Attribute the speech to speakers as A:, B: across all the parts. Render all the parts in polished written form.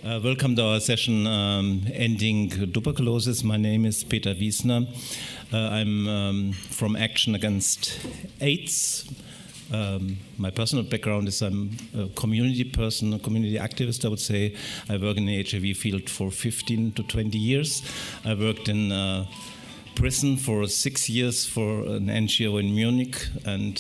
A: Welcome to our session ending tuberculosis. My name is Peter Wiesner. I'm from Action Against AIDS. My personal background is I'm a community person, a community activist, I would say. I work in the HIV field for 15 to 20 years. I worked in prison for 6 years for an NGO in Munich, and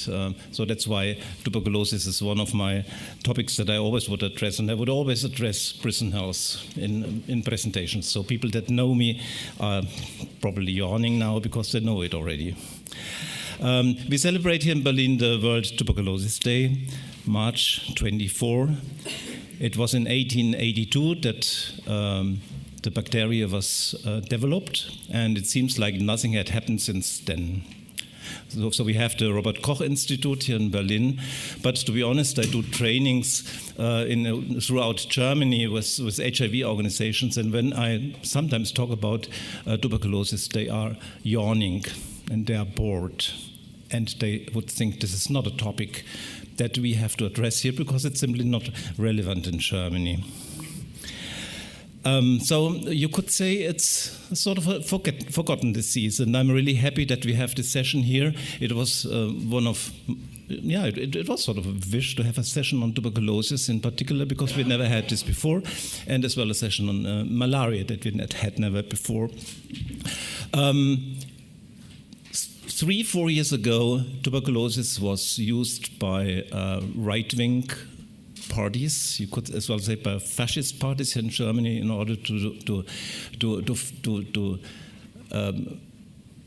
A: so that's why tuberculosis is one of my topics that I always would address, and I would always address prison health in presentations. So people that know me are probably yawning now because they know it already. We celebrate here in Berlin the World Tuberculosis Day, March 24. It was in 1882 that the bacteria was developed, and it seems like nothing had happened since then. So we have the Robert Koch Institute here in Berlin, but to be honest, I do trainings throughout Germany with HIV organizations, and when I sometimes talk about tuberculosis, they are yawning and they are bored, and they would think this is not a topic that we have to address here because it's simply not relevant in Germany. So you could say it's sort of a forgotten disease, and I'm really happy that we have this session here. It was it was sort of a wish to have a session on tuberculosis in particular because we never had this before, and as well a session on malaria that we had never before. 3-4 years ago, tuberculosis was used by right-wing parties, you could as well say by fascist parties in Germany, in order to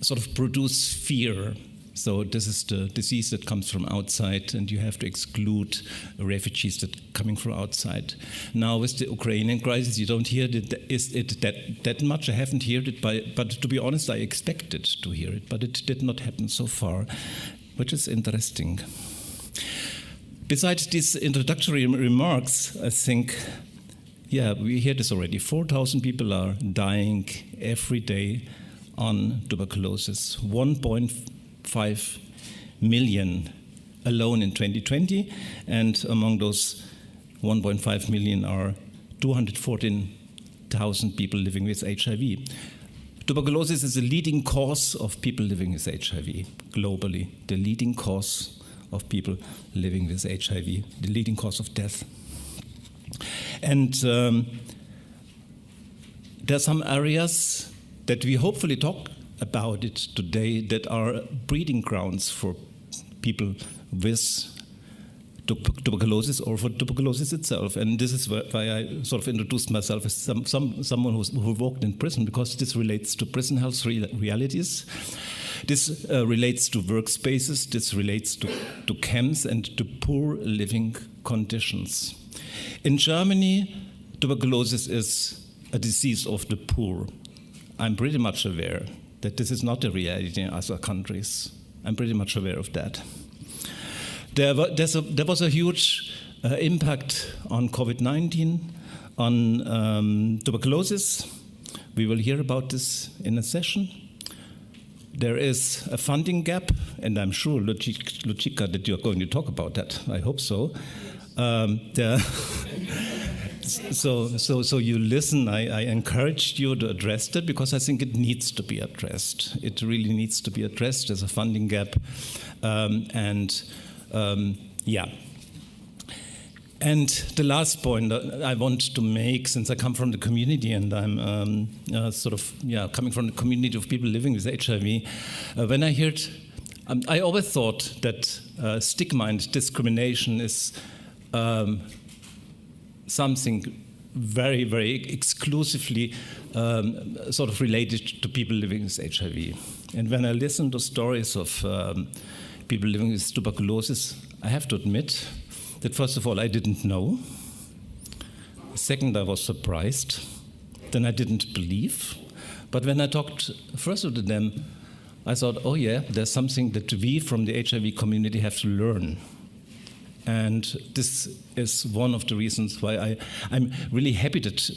A: sort of produce fear. So this is the disease that comes from outside, and you have to exclude refugees that are coming from outside. Now with the Ukrainian crisis, you don't hear that much. I haven't heard it, but to be honest, I expected to hear it, but it did not happen so far, which is interesting. Besides these introductory remarks, I think, we hear this already. 4,000 people are dying every day on tuberculosis. 1.5 million alone in 2020, and among those 1.5 million are 214,000 people living with HIV. Tuberculosis is the leading cause of people living with HIV globally, the leading cause of people living with HIV, the leading cause of death. And there are some areas that we hopefully talk about it today that are breeding grounds for people with tuberculosis or for tuberculosis itself. And this is why I sort of introduced myself as someone who worked in prison, because this relates to prison health realities. This relates to workspaces, this relates to camps and to poor living conditions. In Germany, tuberculosis is a disease of the poor. I'm pretty much aware that this is not a reality in other countries. I'm pretty much aware of that. There was a huge impact on COVID-19, on tuberculosis. We will hear about this in a session. There is a funding gap, and I'm sure, Lucica, that you're going to talk about that. I hope so. So you listen. I encouraged you to address that because I think it needs to be addressed. It really needs to be addressed. There's a funding gap, And the last point I want to make, since I come from the community and I'm coming from the community of people living with HIV, when I heard, I always thought that stigma and discrimination is something very, very exclusively sort of related to people living with HIV. And when I listen to stories of people living with tuberculosis, I have to admit that first of all, I didn't know. Second, I was surprised. Then I didn't believe. But when I talked first to them, I thought, oh yeah, there's something that we from the HIV community have to learn. And this is one of the reasons why I'm really happy that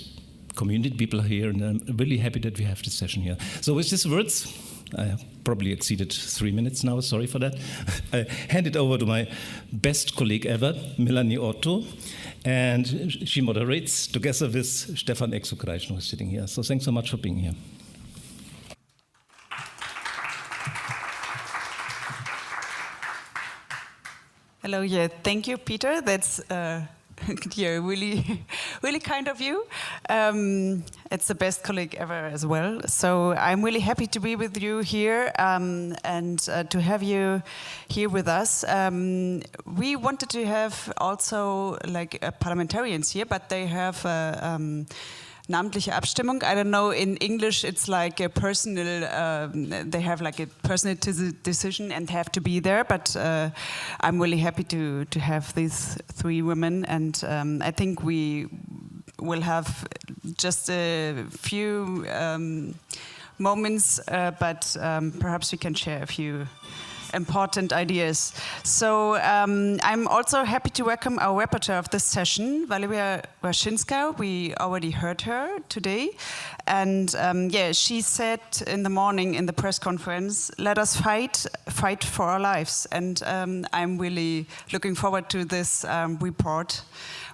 A: community people are here, and I'm really happy that we have this session here. So with these words, I probably exceeded 3 minutes now, sorry for that. I hand it over to my best colleague ever, Melanie Otto. And she moderates together with Stefan Exo-Kreischer, who is sitting here. So thanks so much for being here.
B: Hello, yeah, thank you, Peter. That's yeah, really, really kind of you. It's the best colleague ever as well. So I'm really happy to be with you here and to have you here with us. We wanted to have also like parliamentarians here, but they have namentliche Abstimmung. I don't know, in English it's like a personal, they have like a personal decision and have to be there, but I'm really happy to have these three women, and I think we will have just a few moments, but perhaps we can share a few important ideas. So I'm also happy to welcome our rapporteur of this session, Valeria Waszynska. We already heard her today. And yeah, she said in the morning in the press conference, let us fight for our lives. And I'm really looking forward to this report.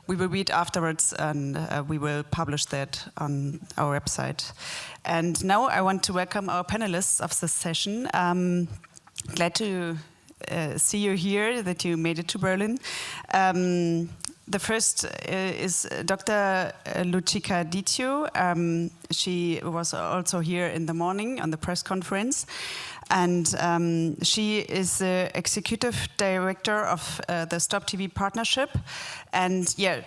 B: We will read afterwards, and we will publish that on our website. And now I want to welcome our panelists of this session. Glad to see you here, that you made it to Berlin. The first is Dr. Lucica Diciu. She was also here in the morning on the press conference. And she is the executive director of the Stop TB Partnership. And yeah,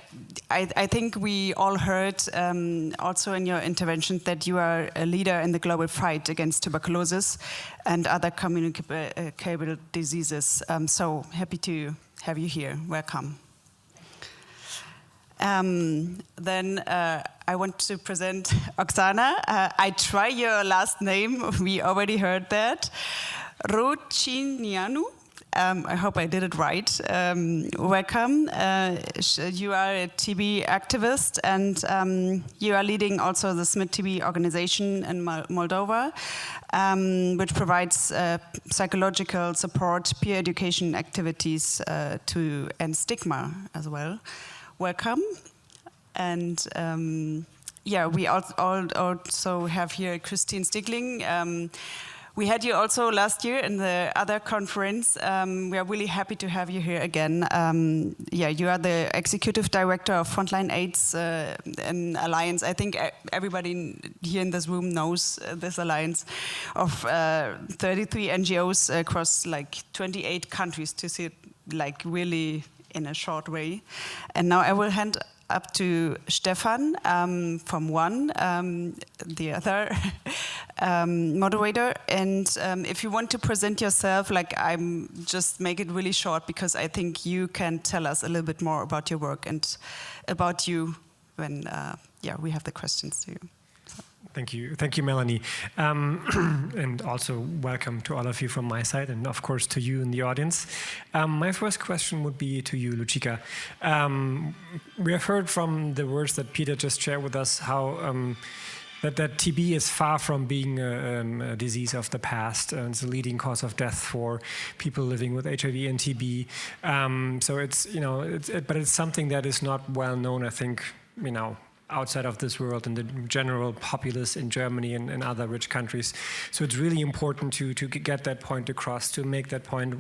B: I think we all heard also in your intervention that you are a leader in the global fight against tuberculosis and other communicable diseases. So happy to have you here. Welcome. Then I want to present Oksana. I try your last name. We already heard that. Ruchinianu. I hope I did it right. Welcome. You are a TB activist, and you are leading also the SMIT TB organization in Moldova, which provides psychological support, peer education activities to end stigma as well. Welcome. And yeah, we also have here Christine Stigling. We had you also last year in the other conference. We are really happy to have you here again. Yeah, you are the executive director of Frontline AIDS an alliance. I think everybody here in this room knows this alliance of 33 NGOs across like 28 countries, to see it like really in a short way. And now I will hand up to Stefan from one, the other moderator. And if you want to present yourself, like I'm just make it really short, because I think you can tell us a little bit more about your work and about you when yeah, we have the questions to you.
C: Thank you, Melanie, and also welcome to all of you from my side, and of course to you in the audience. My first question would be to you, Lucica. We have heard from the words that Peter just shared with us how that TB is far from being a disease of the past, and it's a leading cause of death for people living with HIV and TB. So it's, you know, but it's something that is not well known, I think, you know, outside of this world and the general populace in Germany and other rich countries. So it's really important to get that point across, to make that point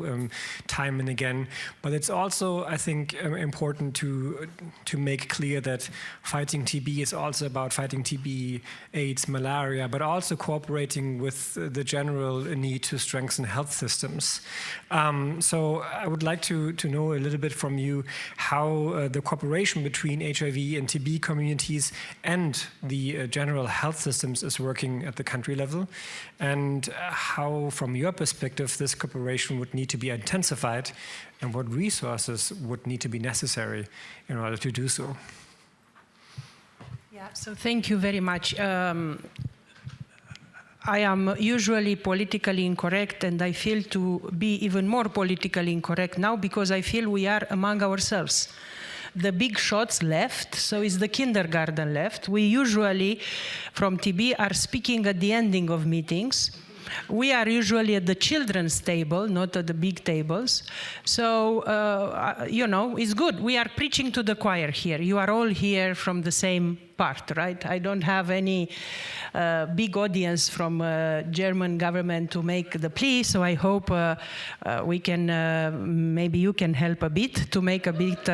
C: time and again. But it's also, I think, important to make clear that fighting TB is also about fighting TB, AIDS, malaria, but also cooperating with the general need to strengthen health systems. So I would like to know a little bit from you how the cooperation between HIV and TB communities and the general health systems is working at the country level, and how, from your perspective, this cooperation would need to be intensified, and what resources would need to be necessary in order to do so.
D: Yeah, so thank you very much. I am usually politically incorrect, and I feel to be even more politically incorrect now, because I feel we are among ourselves. The big shots left, so it's the kindergarten left. We usually, from TB, are speaking at the ending of meetings. we are usually at the children's table, not at the big tables. So, you know, it's good. We are preaching to the choir here. You are all here from the same part, right? I don't have any big audience from German government to make the plea, so I hope we can, maybe you can help a bit to make a bit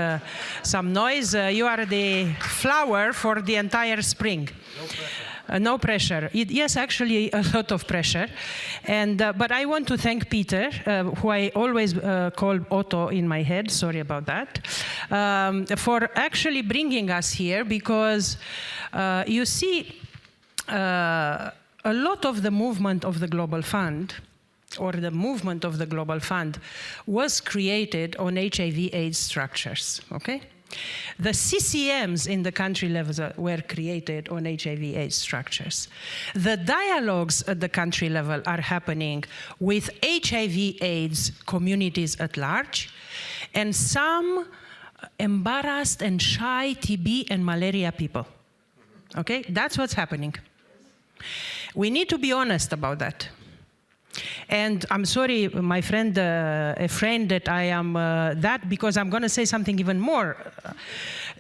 D: some noise. You are the flower for the entire spring. No pressure. No pressure. Yes, actually, a lot of pressure. And, but I want to thank Peter, who I always call Otto in my head, sorry about that, for actually bringing us here, because you see, a lot of the movement of the Global Fund, or the movement of the Global Fund, was created on HIV/AIDS structures, okay? The CCMs in the country levels were created on HIV/AIDS structures. The dialogues at the country level are happening with HIV/AIDS communities at large, and some embarrassed and shy TB and malaria people. Okay, that's what's happening. We need to be honest about that. And I'm sorry, my friend, afraid that I am that, because I'm going to say something even more.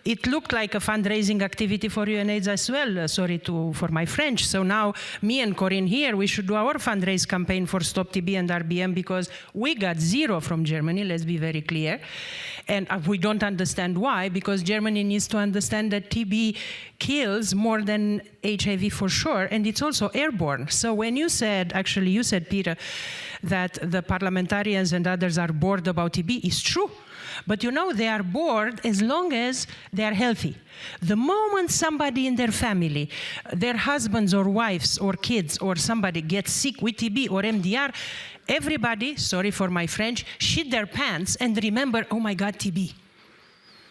D: It looked like a fundraising activity for UNAIDS as well. Sorry for my French. So now, me and Corinne here, we should do our fundraise campaign for Stop TB and RBM, because we got 0 from Germany, let's be very clear. And we don't understand why, because Germany needs to understand that TB kills more than HIV for sure, and it's also airborne. So when you said, actually you said, Peter, that the parliamentarians and others are bored about TB, it's true. But you know, they are bored as long as they are healthy. The moment somebody in their family, their husbands or wives or kids or somebody gets sick with TB or MDR, everybody, sorry for my French, shit their pants and remember, oh my God, TB.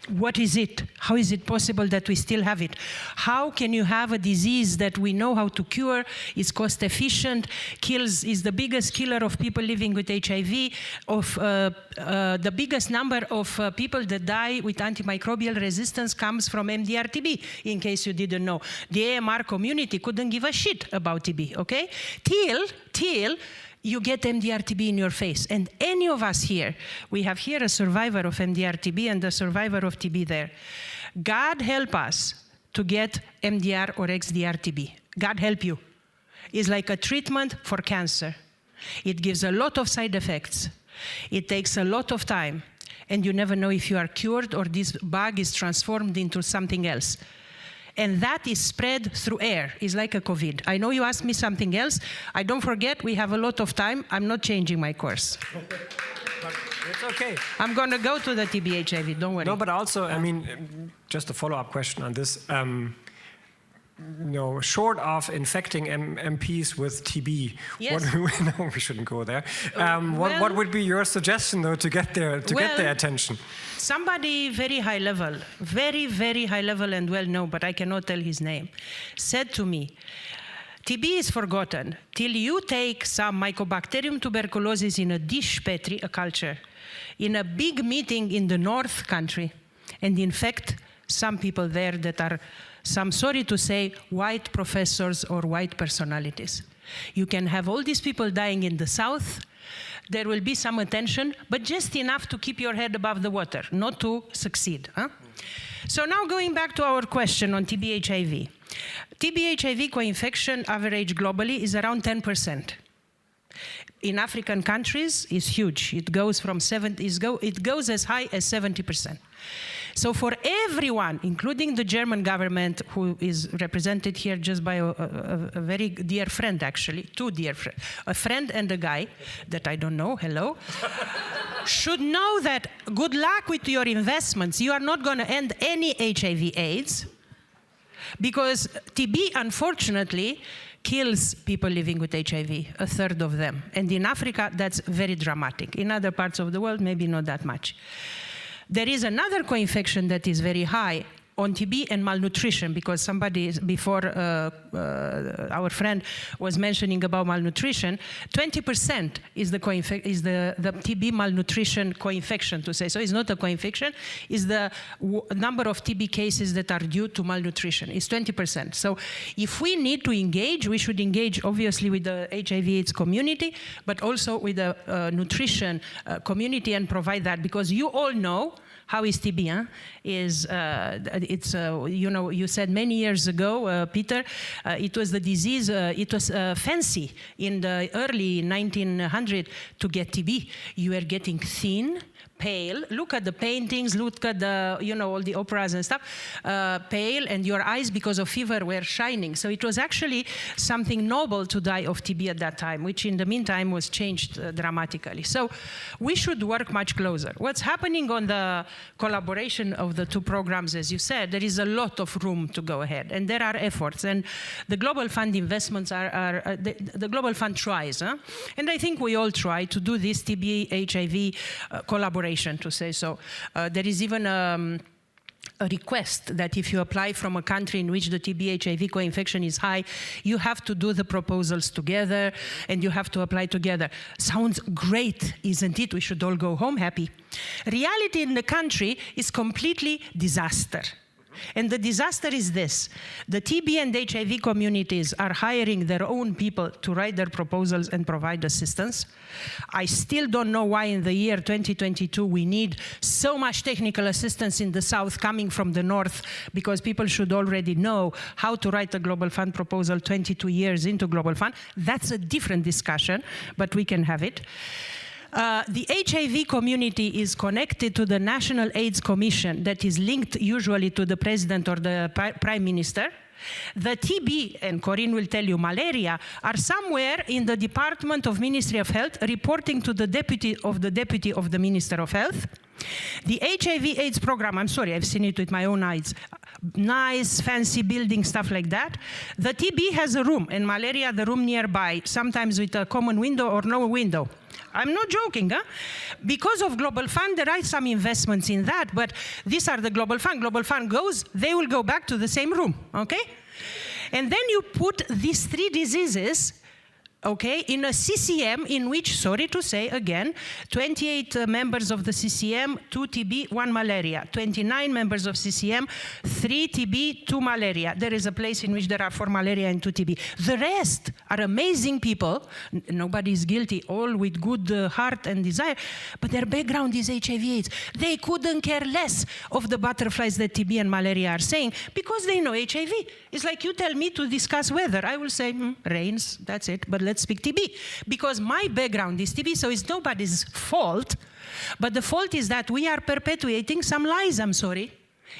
D: What is it? How is it possible that we still have it? How can you have a disease that we know how to cure, is cost efficient, is the biggest killer of people living with HIV, of the biggest number of people that die with antimicrobial resistance comes from MDR-TB, in case you didn't know. The AMR community couldn't give a shit about TB, okay? Till you get MDR-TB in your face. And any of us here, we have here a survivor of MDR-TB and a survivor of TB there. God help us to get MDR or XDR-TB. God help you. It's like a treatment for cancer. It gives a lot of side effects. It takes a lot of time. And you never know if you are cured or this bug is transformed into something else. And that is spread through air. It's like a COVID. I know you asked me something else. I don't forget, we have a lot of time. I'm not changing my course.
C: It's okay.
D: I'm going to go to the TB HIV, don't worry.
C: No, but also, I mean, just a follow-up question on this. You know, short of infecting MPs with TB,
D: yes.
C: No, we shouldn't go there. What would be your suggestion, though, to get their attention?
D: Somebody very high level, very, very high level and well known, but I cannot tell his name, said to me, TB is forgotten till you take some Mycobacterium tuberculosis in a dish petri, a culture, in a big meeting in the North country, and infect some people there that are, some, sorry to say, white professors or white personalities. You can have all these people dying in the South. There will be some attention, but just enough to keep your head above the water, not to succeed. Huh? So now going back to our question on TB-HIV. TB-HIV co-infection average globally is around 10%. In African countries, it's huge. It goes from it goes as high as 70%. So for everyone, including the German government, who is represented here just by a very dear friend, actually, 2 dear friends, a friend and a guy that I don't know, hello, should know that good luck with your investments. You are not going to end any HIV/AIDS, because TB, unfortunately, kills people living with HIV, 1/3 of them. And in Africa, that's very dramatic. In other parts of the world, maybe not that much. There is another co-infection that is very high, on TB and malnutrition, because somebody before our friend was mentioning about malnutrition, 20% is the TB malnutrition co-infection, to say. So it's not a co-infection, it's the number of TB cases that are due to malnutrition. It's 20%. So if we need to engage, we should engage obviously with the HIV/AIDS community, but also with the nutrition community and provide that, because you all know how is TB? Huh? You know, you said many years ago, Peter, it was the disease, it was fancy in the early 1900s to get TB. You were getting thin, pale. Look at the paintings, look at the, you know, all the operas and stuff, pale, and your eyes, because of fever, were shining. So it was actually something noble to die of TB at that time, which in the meantime was changed dramatically. So we should work much closer. What's happening on the collaboration of the two programs, as you said, there is a lot of room to go ahead, and there are efforts, and the Global Fund investments the Global Fund tries, huh? And I think we all try to do this TB/HIV collaboration, to say so. There is even a request that if you apply from a country in which the TB/HIV co-infection is high, you have to do the proposals together and you have to apply together. Sounds great, isn't it? We should all go home happy. Reality in the country is completely disaster. And the disaster is this: the TB and HIV communities are hiring their own people to write their proposals and provide assistance. I still don't know why in the year 2022 we need so much technical assistance in the South coming from the North, because people should already know how to write a Global Fund proposal 22 years into Global Fund. That's a different discussion, but we can have it. The HIV community is connected to the National AIDS Commission that is linked usually to the president or the prime minister. The TB, and Corinne will tell you, malaria, are somewhere in the Department of Ministry of Health, reporting to the deputy of the Minister of Health. The HIV/AIDS program, I'm sorry, I've seen it with my own eyes. Nice, fancy building, stuff like that. The TB has a room, and malaria the room nearby, sometimes with a common window or no window. I'm not joking, huh? Because of Global Fund, there are some investments in that, but these are the Global Fund. Global Fund goes, they will go back to the same room, okay? And then you put these three diseases, okay, in a CCM in which, sorry to say again, 28 members of the CCM, 2 TB, 1 malaria. 29 members of CCM, 3 TB, 2 malaria. There is a place in which there are 4 malaria and 2 TB. The rest are amazing people. Nobody is guilty, all with good heart and desire, but their background is HIV/AIDS. They couldn't care less of the butterflies that TB and malaria are saying, because they know HIV. It's like you tell me to discuss weather. I will say, rains, that's it, but let's speak TB, because my background is TB, so it's nobody's fault, but the fault is that we are perpetuating some lies, I'm sorry,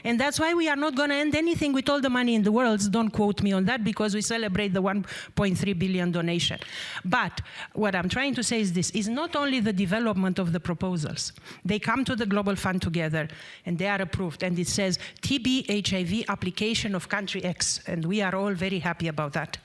D: and that's why we are not going to end anything with all the money in the world. Don't quote me on that, because we celebrate the 1.3 billion donation. But what I'm trying to say is this, is not only the development of the proposals. They come to the Global Fund together, and they are approved, and it says TB/HIV application of country X, and we are all very happy about that.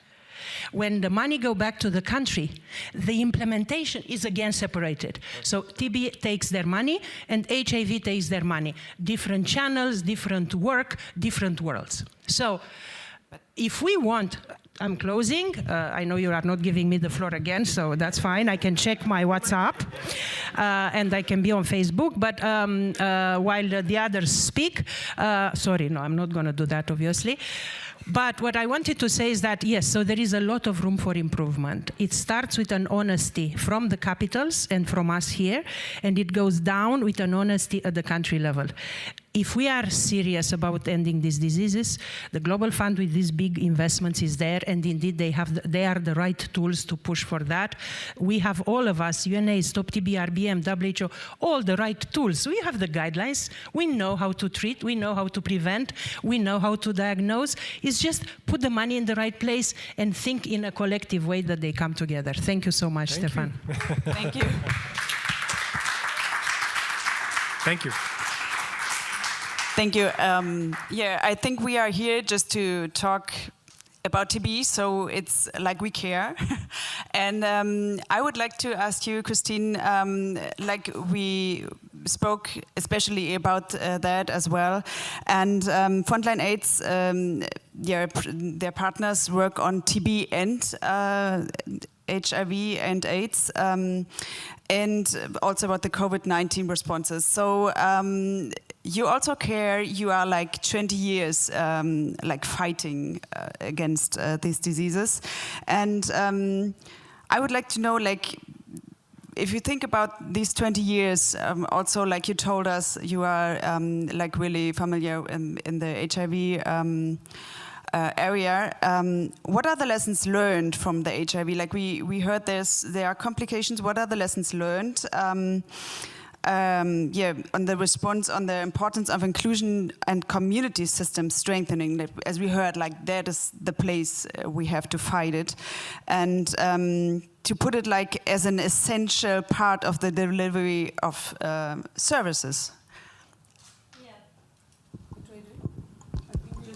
D: When the money go back to the country, the implementation is again separated. So TB takes their money and HIV takes their money. Different channels, different work, different worlds. So if we want, I'm closing. I know you are not giving me the floor again, so that's fine. I can check my WhatsApp and I can be on Facebook. But while the others speak, sorry, no, I'm not going to do that, obviously. But what I wanted to say is that, yes, so there is a lot of room for improvement. It starts with an honesty from the capitals and from us here, and it goes down with an honesty at the country level. If we are serious about ending these diseases, the Global Fund with these big investments is there, and indeed they are the right tools to push for that. We have, all of us, UNA, Stop TB, RBM, WHO, all the right tools. We have the guidelines. We know how to treat. We know how to prevent. We know how to diagnose. It's just put the money in the right place and think in a collective way that they come together. Thank you so much, Stefan.
B: Thank you.
C: Thank you.
B: Thank you. Yeah, I think we are here just to talk about TB, so it's like we care. And I would like to ask you, Christine, like we spoke especially about that as well. And Frontline AIDS, their partners work on TB and HIV and AIDS, and also about the COVID-19 responses. So you also care, you are like 20 years like fighting against these diseases. And I would like to know, like, if you think about these 20 years, also like you told us, you are like really familiar in the HIV area. What are the lessons learned from the HIV? Like we heard there are complications. What are the lessons learned? On the response, on the importance of inclusion and community system strengthening. Like, as we heard, like that is the place we have to fight it, and to put it like as an essential part of the delivery of services.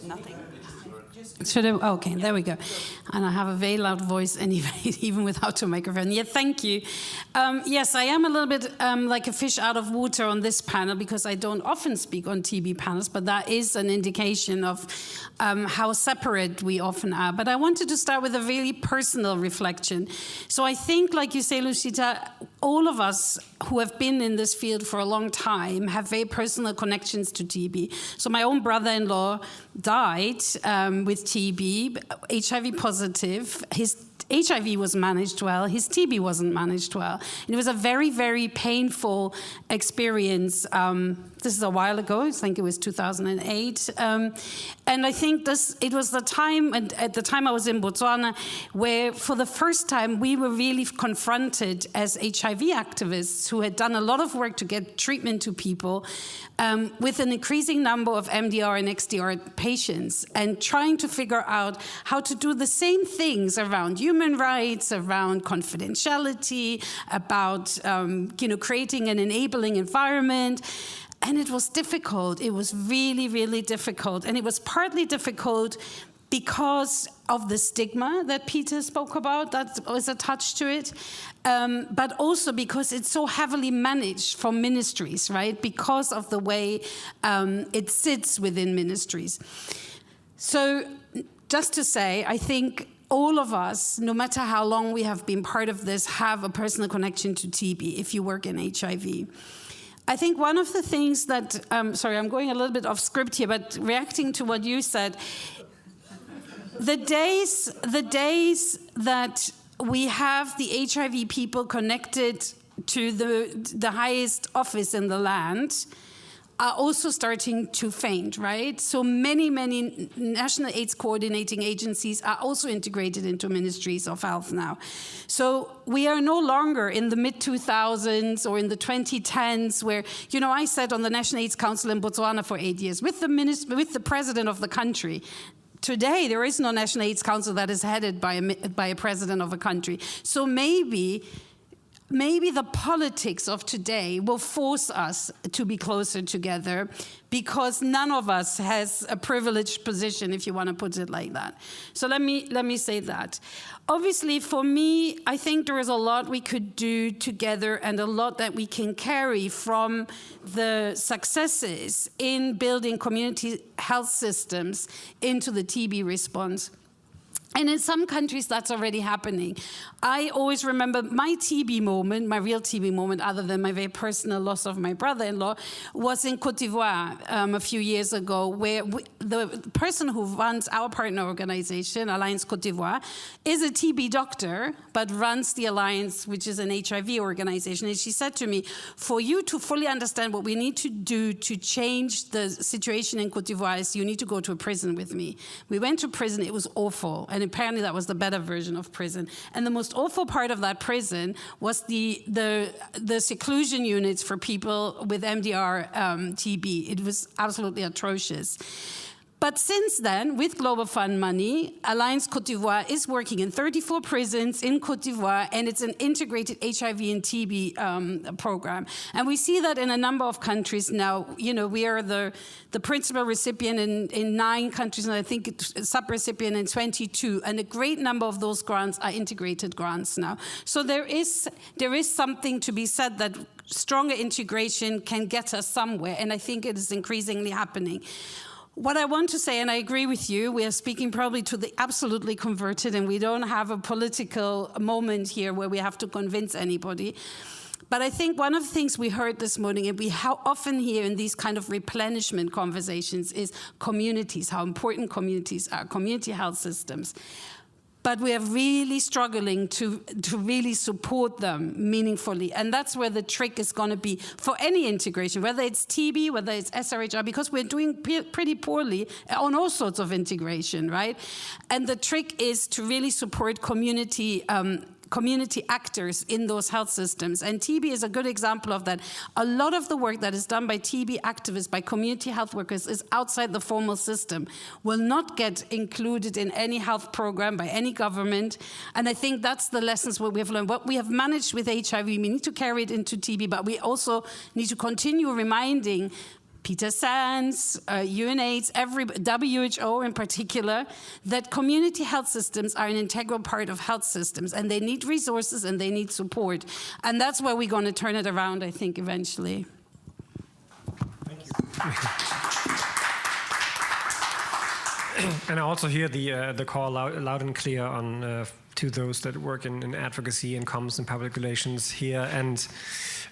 B: Nothing.
E: Should I, okay, there we go. And I have a very loud voice anyway, even without a microphone. Yeah, thank you. Yes, I am a little bit like a fish out of water on this panel because I don't often speak on TB panels, but that is an indication of how separate we often are. But I wanted to start with a really personal reflection. So I think, like you say, Lucita, all of us who have been in this field for a long time have very personal connections to TB. So my own brother-in-law died with TB, HIV positive. His HIV was managed well, his TB wasn't managed well. And it was a very, very painful experience. This is a while ago, I think it was 2008. And I think it was the time, and at the time I was in Botswana, where for the first time we were really confronted as HIV activists who had done a lot of work to get treatment to people with an increasing number of MDR and XDR patients, and trying to figure out how to do the same things around human rights, around confidentiality, about creating an enabling environment. And it was difficult. It was really, really difficult. And it was partly difficult because of the stigma that Peter spoke about, that was attached to it, but also because it's so heavily managed from ministries, right? Because of the way it sits within ministries. So just to say, I think all of us, no matter how long we have been part of this, have a personal connection to TB if you work in HIV. I think one of the things that, sorry, I'm going a little bit off script here, but reacting to what you said, the days that we have the HIV people connected to the highest office in the land are also starting to fade, right? So many national AIDS coordinating agencies are also integrated into ministries of health now. So we are no longer in the mid-2000s or in the 2010s where, I sat on the National AIDS Council in Botswana for 8 years with the president of the country. Today, there is no National AIDS Council that is headed by a president of a country. So maybe the politics of today will force us to be closer together because none of us has a privileged position, if you want to put it like that. So let me say that. Obviously, for me, I think there is a lot we could do together and a lot that we can carry from the successes in building community health systems into the TB response. And in some countries, that's already happening. I always remember my TB moment, my real TB moment, other than my very personal loss of my brother-in-law, was in Côte d'Ivoire a few years ago, where the person who runs our partner organization, Alliance Côte d'Ivoire, is a TB doctor, but runs the Alliance, which is an HIV organization. And she said to me, for you to fully understand what we need to do to change the situation in Côte d'Ivoire is you need to go to a prison with me. We went to prison, it was awful. And apparently that was the better version of prison. And the most awful part of that prison was the seclusion units for people with MDR TB. It was absolutely atrocious. But since then, with Global Fund money, Alliance Côte d'Ivoire is working in 34 prisons in Côte d'Ivoire, and it's an integrated HIV and TB program. And we see that in a number of countries now. You know, we are the principal recipient in 9 countries, and I think sub-recipient in 22. And a great number of those grants are integrated grants now. So there is something to be said that stronger integration can get us somewhere, and I think it is increasingly happening. What I want to say, and I agree with you, we are speaking probably to the absolutely converted, and we don't have a political moment here where we have to convince anybody. But I think one of the things we heard this morning, and we how often hear in these kind of replenishment conversations, is communities, how important communities are, community health systems. But we are really struggling to really support them meaningfully. And that's where the trick is going to be for any integration, whether it's TB, whether it's SRHR, because we're doing pretty poorly on all sorts of integration, right? And the trick is to really support community actors in those health systems. And TB is a good example of that. A lot of the work that is done by TB activists, by community health workers, is outside the formal system, will not get included in any health program by any government. And I think that's the lessons what we have learned. What we have managed with HIV, we need to carry it into TB, but we also need to continue reminding Peter Sands, UNAIDS, WHO in particular, that community health systems are an integral part of health systems, and they need resources and they need support. And that's where we're going to turn it around, I think, eventually.
C: Thank you. And I also hear the call loud and clear on to those that work in advocacy and comms and public relations here and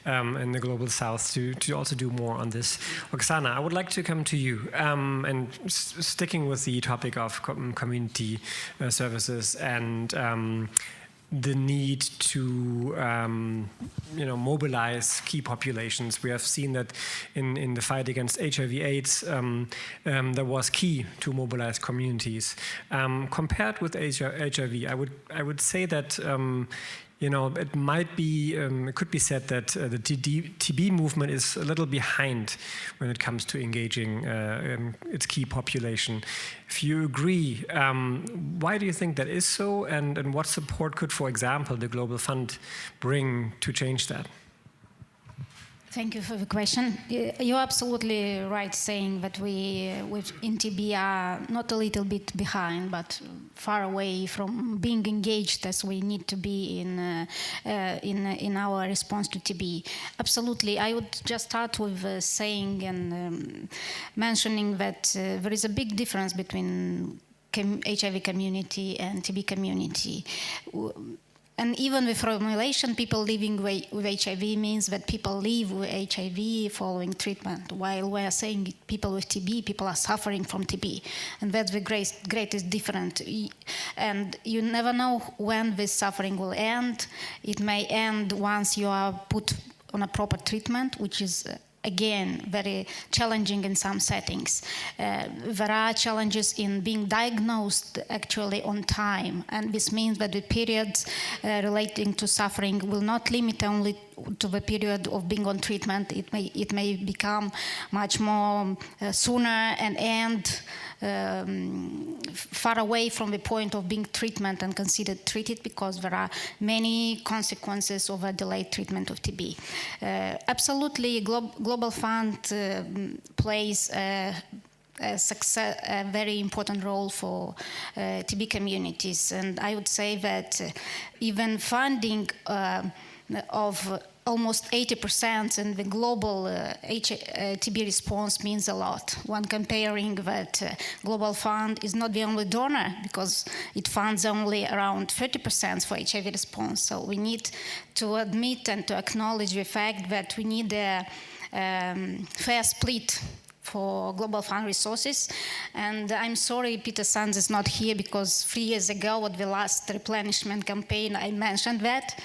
C: in the Global South to also do more on this. Oksana, I would like to come to you and sticking with the topic of community services and the need to mobilize key populations. We have seen that in the fight against HIV/AIDS, there was key to mobilize communities. Compared with HIV, I would say that it might be, it could be said that the TB movement is a little behind when it comes to engaging its key population. If you agree, why do you think that is so, and what support could, for example, the Global Fund bring to change that?
F: Thank you for the question. You're absolutely right saying that we, in TB, are not a little bit behind, but far away from being engaged as we need to be in our response to TB. Absolutely. I would just start with saying and mentioning that there is a big difference between HIV community and TB community. And even with formulation, people living with HIV means that people live with HIV following treatment, while we are saying people with TB, people are suffering from TB. And that's the greatest difference. And you never know when this suffering will end. It may end once you are put on a proper treatment, which is again, very challenging in some settings. There are challenges in being diagnosed actually on time, and this means that the periods relating to suffering will not limit only to the period of being on treatment. It may become much more sooner and end far away from the point of being treatment and considered treated, because there are many consequences of a delayed treatment of TB. Absolutely, Global Fund plays a very important role for TB communities, and I would say that even funding of almost 80% in the global TB response means a lot. When comparing that Global Fund is not the only donor, because it funds only around 30% for HIV response. So we need to admit and to acknowledge the fact that we need a fair split for Global Fund resources. And I'm sorry Peter Sands is not here, because 3 years ago at the last replenishment campaign I mentioned that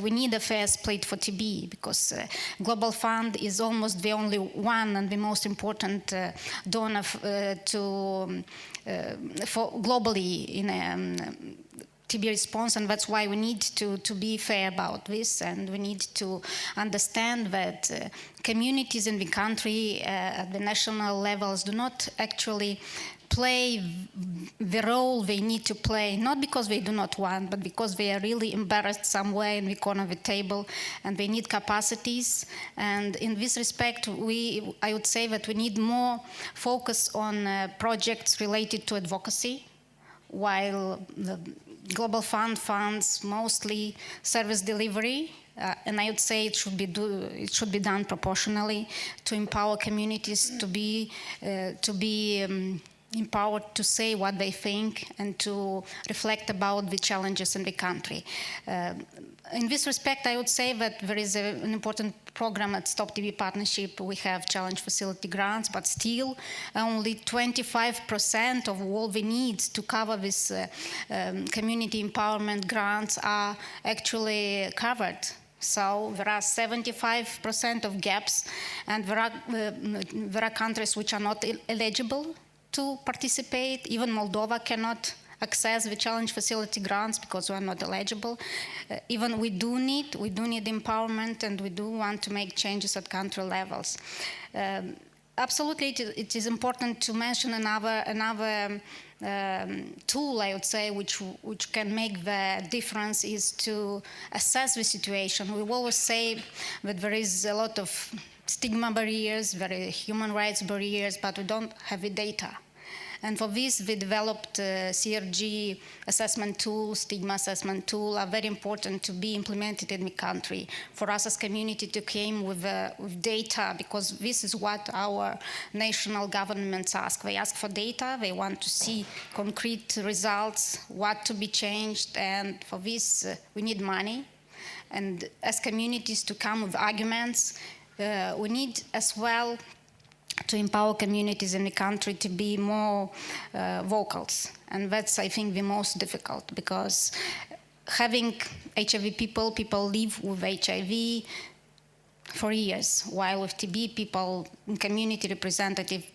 F: we need a fair split for TB, because Global Fund is almost the only one and the most important donor for globally in TB response, and that's why we need to be fair about this, and we need to understand that communities in the country at the national levels do not actually play the role they need to play, not because they do not want, but because they are really embarrassed somewhere in the corner of the table, and they need capacities. And in this respect, I would say that we need more focus on projects related to advocacy, while the Global Fund funds mostly service delivery. And I would say it should be done proportionally to empower communities to be empowered to say what they think and to reflect about the challenges in the country. In this respect, I would say that there is an important program at Stop TB Partnership. We have challenge facility grants, but still only 25% of all the needs to cover this community empowerment grants are actually covered. So there are 75% of gaps, and there are countries which are not eligible to participate. Even Moldova cannot access the challenge facility grants because we are not eligible. Even we do need empowerment, and we do want to make changes at country levels. Absolutely, it is important to mention another tool, I would say, which can make the difference, is to assess the situation. We always say that there is a lot of stigma barriers, there are human rights barriers, but we don't have the data. And for this, we developed CRG assessment tool, stigma assessment tool, are very important to be implemented in the country. For us as community to come with data, because this is what our national governments ask. They ask for data, they want to see concrete results, what to be changed, and for this, we need money. And as communities to come with arguments, we need as well to empower communities in the country to be more vocals. And that's, I think, the most difficult, because having HIV people live with HIV for years, while with TB, people, community representatives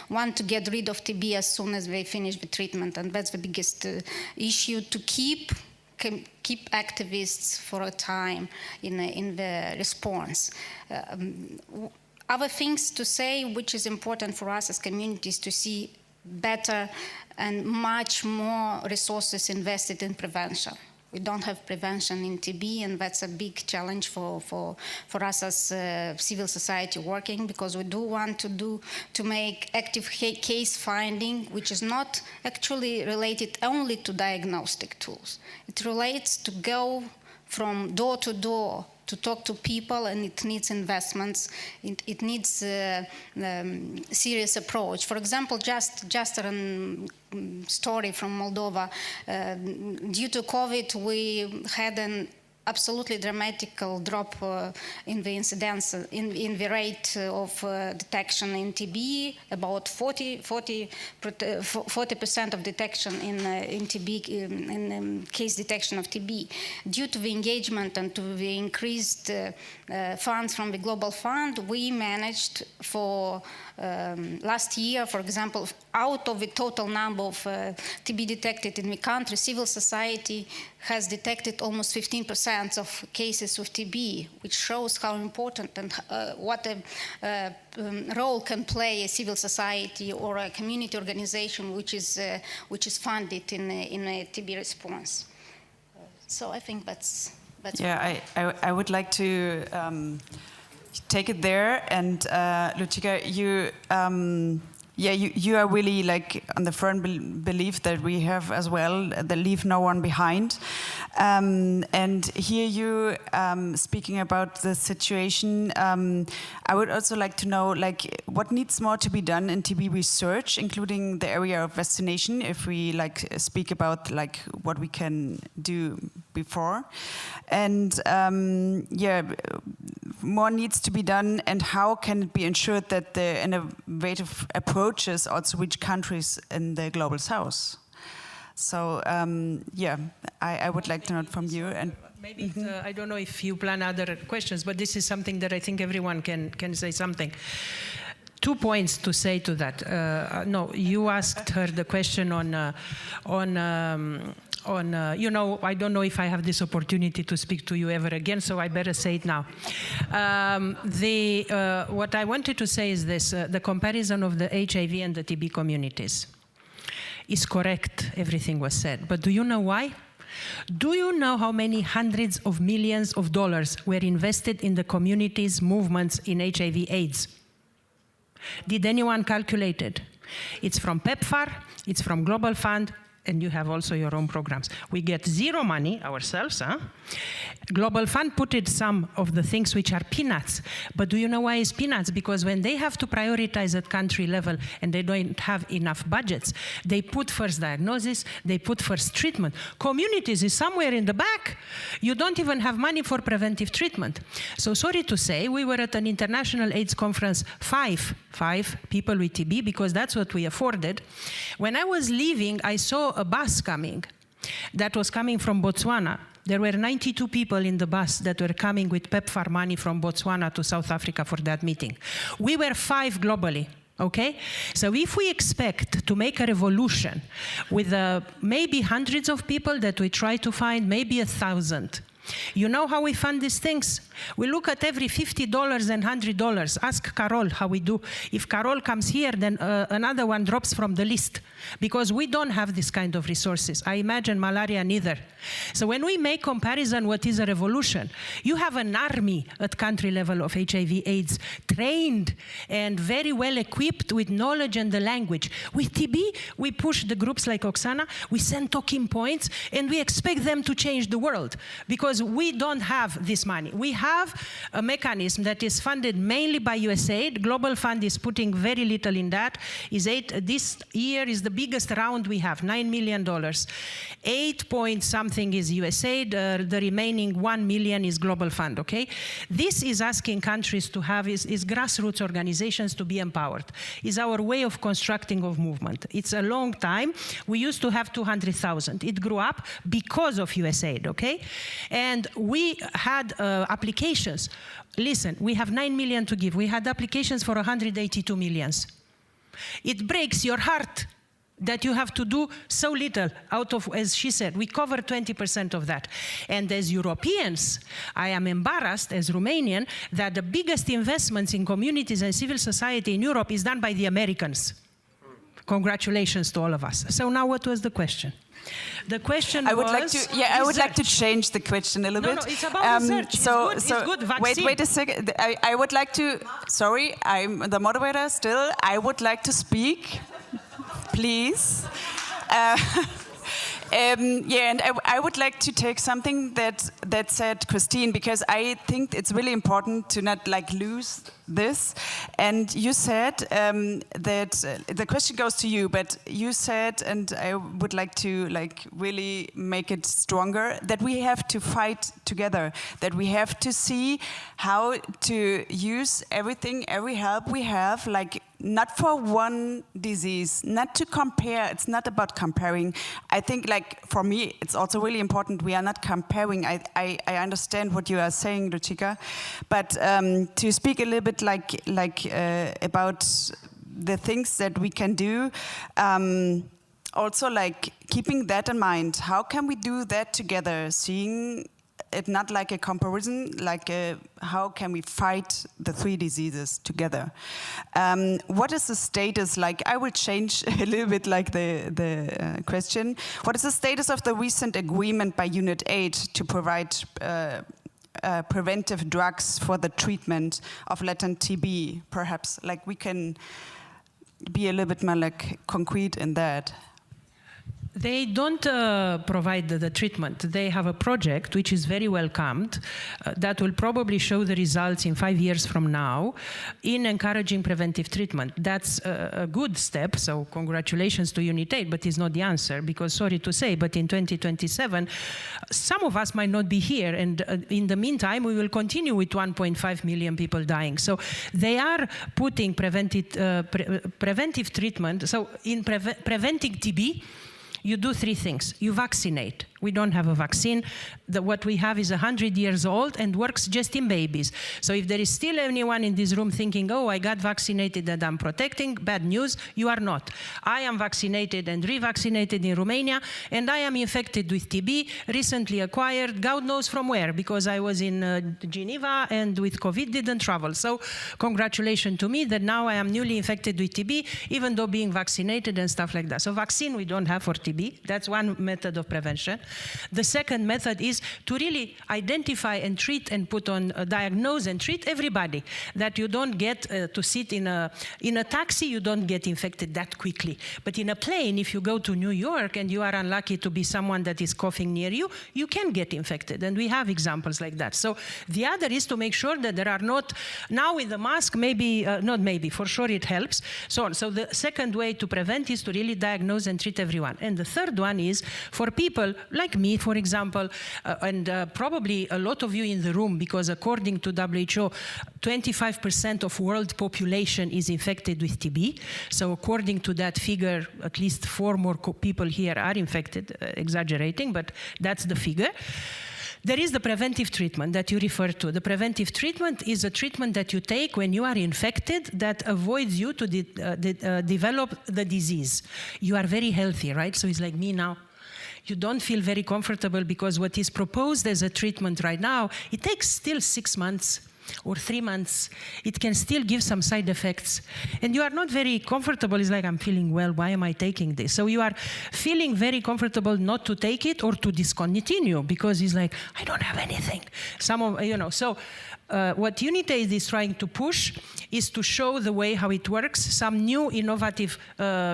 F: want to get rid of TB as soon as they finish the treatment. And that's the biggest issue, to keep activists for a time in the response. Other things to say, which is important for us as communities, to see better and much more resources invested in prevention. We don't have prevention in TB, and that's a big challenge for us as civil society working, because we do want to make active case finding, which is not actually related only to diagnostic tools. It relates to go from door to door to talk to people, and it needs investments. It needs a serious approach. For example, just a story from Moldova. Due to COVID, we had an absolutely dramatical drop in the incidence, in the rate of detection in TB, about 40% of detection in TB, in case detection of TB. Due to the engagement and to the increased funds from the Global Fund, we managed for last year, for example, out of the total number of TB detected in the country, civil society has detected almost 15% of cases with TB, which shows how important and what a role can play a civil society or a community organization which is funded in a TB response. So I think that's
B: yeah. I would like to take it there, and Lucica, you are really like on the firm belief that we have as well, that leave no one behind. And here you speaking about the situation, I would also like to know, like, what needs more to be done in TB research, including the area of vaccination, if we like speak about like what we can do before. And yeah, more needs to be done, and how can it be ensured that the innovative approaches also reach countries in the global south? So yeah, I would like to know from you. And
D: maybe I don't know if you plan other questions, but this is something that I think everyone can say something. 2 points to say to that. No, you asked her the question on on, I don't know if I have this opportunity to speak to you ever again, so I better say it now. What I wanted to say is this, the comparison of the HIV and the TB communities is correct, everything was said, but do you know why? Do you know how many hundreds of millions of dollars were invested in the communities' movements in HIV/AIDS? Did anyone calculate it? It's from PEPFAR, it's from Global Fund, and you have also your own programs. We get zero money ourselves. Global Fund put in some of the things which are peanuts. But do you know why it's peanuts? Because when they have to prioritize at country level and they don't have enough budgets, they put first diagnosis, they put first treatment. Communities is somewhere in the back. You don't even have money for preventive treatment. So sorry to say, we were at an international AIDS conference, five people with TB, because that's what we afforded. When I was leaving, I saw a bus coming that was coming from Botswana. There were 92 people in the bus that were coming with PEPFAR money from Botswana to South Africa for that meeting. We were 5 globally. Okay? So if we expect to make a revolution with maybe hundreds of people that we try to find, maybe 1,000, you know how we fund these things? We look at every $50 and $100. Ask Carol how we do. If Carol comes here, then another one drops from the list, because we don't have this kind of resources. I imagine malaria neither. So when we make comparison, what is a revolution? You have an army at country level of HIV/AIDS, trained and very well equipped with knowledge and the language. With TB, we push the groups like Oksana, we send talking points, and we expect them to change the world, because we don't have this money. We have a mechanism that is funded mainly by USAID. Global Fund is putting very little in that. This year is the biggest round we have, $9 million. 8 point something is USAID, the remaining 1 million is Global Fund, okay? This is asking countries to have, is grassroots organizations to be empowered. Is our way of constructing of movement. It's a long time. We used to have 200,000. It grew up because of USAID, okay? And we had applications. Listen, we have 9 million to give. We had applications for 182 millions. It breaks your heart that you have to do so little out of, as she said, we cover 20% of that. And as Europeans, I am embarrassed as Romanian that the biggest investments in communities and civil society in Europe is done by the Americans. Congratulations to all of us. So now what was the question? The question
B: I would
D: was
B: like to change the question a little bit.
D: No, it's about research. It's good. Vaccine.
B: Wait a second. I would like to, sorry, I'm the moderator still. I would like to speak, please. And I would like to take something that said Christine, because I think it's really important to not lose this. And you said that the question goes to you, but you said, and I would like to really make it stronger, that we have to fight together, that we have to see how to use everything, every help we have, not for one disease, not to compare. It's not about comparing. I think, for me, it's also really important we are not comparing. I understand what you are saying, Ruchika, but to speak a little bit about the things that we can do, also keeping that in mind. How can we do that together? Seeing it not like a comparison, how can we fight the 3 diseases together? What is the status? I will change a little bit the question. What is the status of the recent agreement by Unit 8 to provide preventive drugs for the treatment of latent TB? Perhaps we can be a little bit more concrete in that.
D: They don't provide the treatment. They have a project which is very welcomed that will probably show the results in 5 years from now in encouraging preventive treatment. That's a good step, so congratulations to Unit 8, but it's not the answer, because sorry to say, but in 2027, some of us might not be here, and in the meantime, we will continue with 1.5 million people dying. So they are putting preventive treatment. So in preventing TB, you do 3 things. You vaccinate. We don't have a vaccine. What we have is 100 years old and works just in babies. So if there is still anyone in this room thinking, oh, I got vaccinated and I'm protecting, bad news, you are not. I am vaccinated and revaccinated in Romania, and I am infected with TB, recently acquired, God knows from where, because I was in Geneva and with COVID didn't travel. So congratulations to me that now I am newly infected with TB, even though being vaccinated and stuff like that. So vaccine we don't have for TB. That's one method of prevention. The second method is to really identify and treat and put on, diagnose and treat everybody, that you don't get to sit in a taxi, you don't get infected that quickly. But in a plane, if you go to New York and you are unlucky to be someone that is coughing near you, you can get infected. And we have examples like that. So the other is to make sure that there are not, now with the mask, maybe, not maybe, for sure it helps. So the second way to prevent is to really diagnose and treat everyone. And the third one is for people like me, for example, and probably a lot of you in the room, because according to WHO, 25% of world population is infected with TB. So according to that figure, at least 4 more people here are infected, exaggerating, but that's the figure. There is the preventive treatment that you refer to. The preventive treatment is a treatment that you take when you are infected that avoids you to develop the disease. You are very healthy, right? So it's like me now. You don't feel very comfortable because what is proposed as a treatment right now, it takes still 6 months or 3 months. It can still give some side effects. And you are not very comfortable. It's like, I'm feeling well, why am I taking this? So you are feeling very comfortable not to take it or to discontinue because it's like, I don't have anything. So what Unitaid is trying to push is to show the way how it works, some new innovative,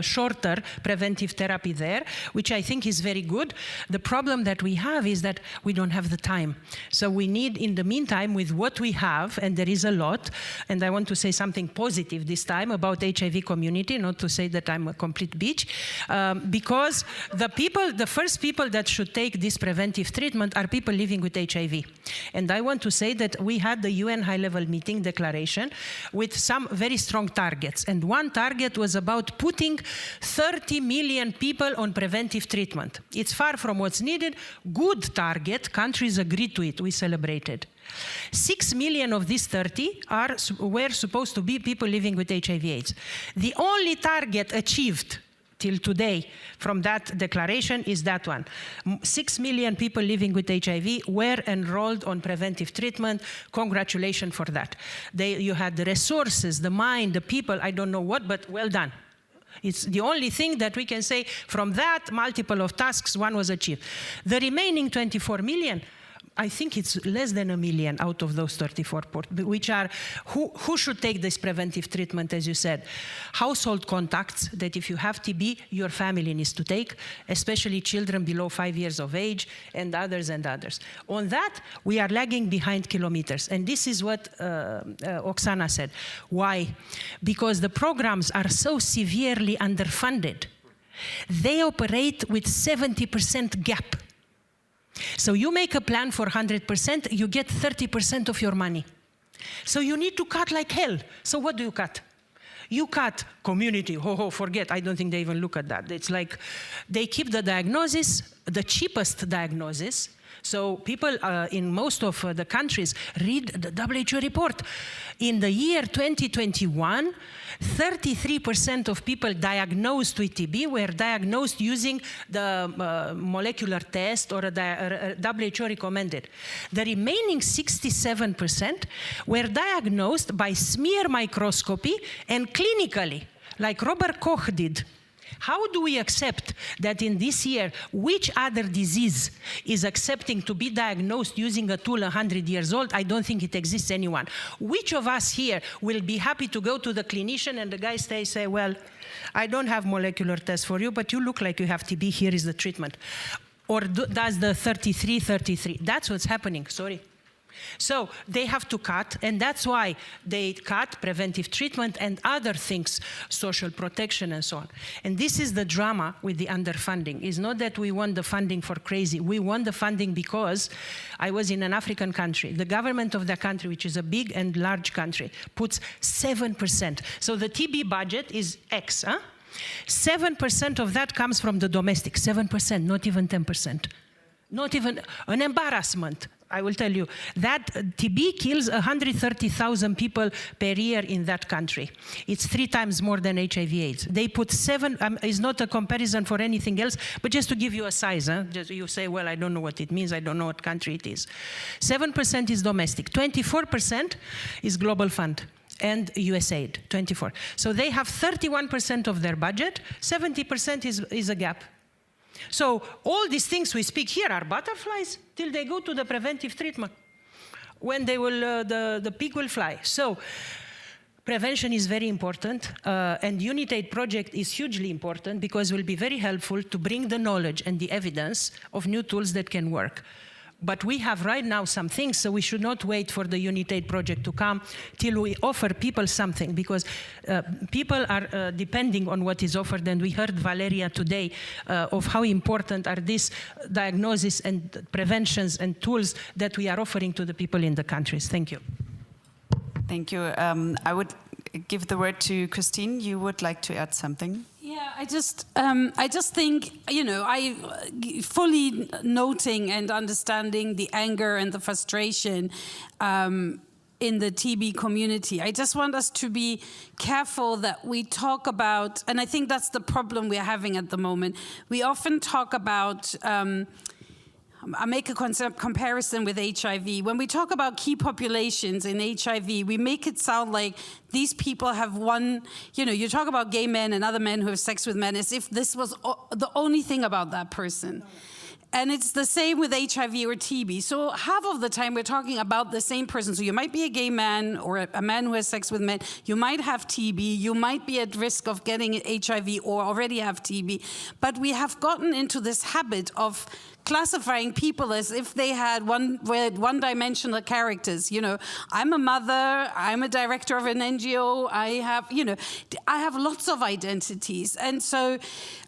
D: shorter preventive therapy there, which I think is very good. The problem that we have is that we don't have the time. So we need, in the meantime, with what we have, and there is a lot, and I want to say something positive this time about HIV community, not to say that I'm a complete bitch, because the first people that should take this preventive treatment are people living with HIV. And I want to say that we had the UN high-level meeting declaration with some very strong targets. And one target was about putting 30 million people on preventive treatment. It's far from what's needed. Good target. Countries agreed to it. We celebrated. 6 million of these 30 were supposed to be people living with HIV/AIDS. The only target achieved till today from that declaration is that one. 6 million people living with HIV were enrolled on preventive treatment. Congratulations for that. You had the resources, the mind, the people, I don't know what, but well done. It's the only thing that we can say from that multiple of tasks, one was achieved. The remaining 24 million, I think it's less than 1 million out of those 34, which are, who should take this preventive treatment, as you said? Household contacts, that if you have TB, your family needs to take, especially children below 5 years of age, and others and others. On that, we are lagging behind kilometers. And this is what Oksana said. Why? Because the programs are so severely underfunded. They operate with 70% gap. So you make a plan for 100%, you get 30% of your money. So you need to cut like hell. So what do you cut? You cut community, forget, I don't think they even look at that. It's like they keep the diagnosis, the cheapest diagnosis. So people in most of the countries read the WHO report. In the year 2021, 33% of people diagnosed with TB were diagnosed using the molecular test or WHO recommended. The remaining 67% were diagnosed by smear microscopy and clinically, like Robert Koch did. How do we accept that in this year, which other disease is accepting to be diagnosed using a tool 100 years old? I don't think it exists anyone. Which of us here will be happy to go to the clinician and the guy say, well, I don't have molecular test for you, but you look like you have TB, here is the treatment. Or does the 33? That's what's happening, sorry. So they have to cut, and that's why they cut preventive treatment and other things, social protection and so on. And this is the drama with the underfunding. It's not that we want the funding for crazy. We want the funding because I was in an African country. The government of that country, which is a big and large country, puts 7%. So the TB budget is X. 7% of that comes from the domestic, 7%, not even 10%. Not even an embarrassment. I will tell you that TB kills 130,000 people per year in that country. It's 3 times more than HIV/AIDS. They put 7. It's not a comparison for anything else, but just to give you a size. Just you say, well, I don't know what it means. I don't know what country it is. 7% is domestic. 24% is Global Fund and USAID. 24. So they have 31% of their budget. 70% is a gap. So all these things we speak here are butterflies till they go to the preventive treatment, when they will, the pig will fly. So prevention is very important, and UNITAID project is hugely important because it will be very helpful to bring the knowledge and the evidence of new tools that can work. But we have right now some things, so we should not wait for the UNITAID project to come till we offer people something, because people are depending on what is offered. And we heard Valeria today of how important are these diagnoses and preventions and tools that we are offering to the people in the countries. Thank you.
B: Thank you. I would give the word to Christine. You would like to add something?
E: Yeah, I just think, you know, I fully noting and understanding the anger and the frustration in the TB community. I just want us to be careful that we talk about, and I think that's the problem we're having at the moment. We often talk about, I make a comparison with HIV. When we talk about key populations in HIV, we make it sound like these people have one, you know, you talk about gay men and other men who have sex with men as if this was the only thing about that person. And it's the same with HIV or TB. So half of the time we're talking about the same person. So you might be a gay man or a man who has sex with men. You might have TB. You might be at risk of getting HIV or already have TB. But we have gotten into this habit of classifying people as if they had one-dimensional characters. You know, I'm a mother, I'm a director of an NGO, I have lots of identities. And so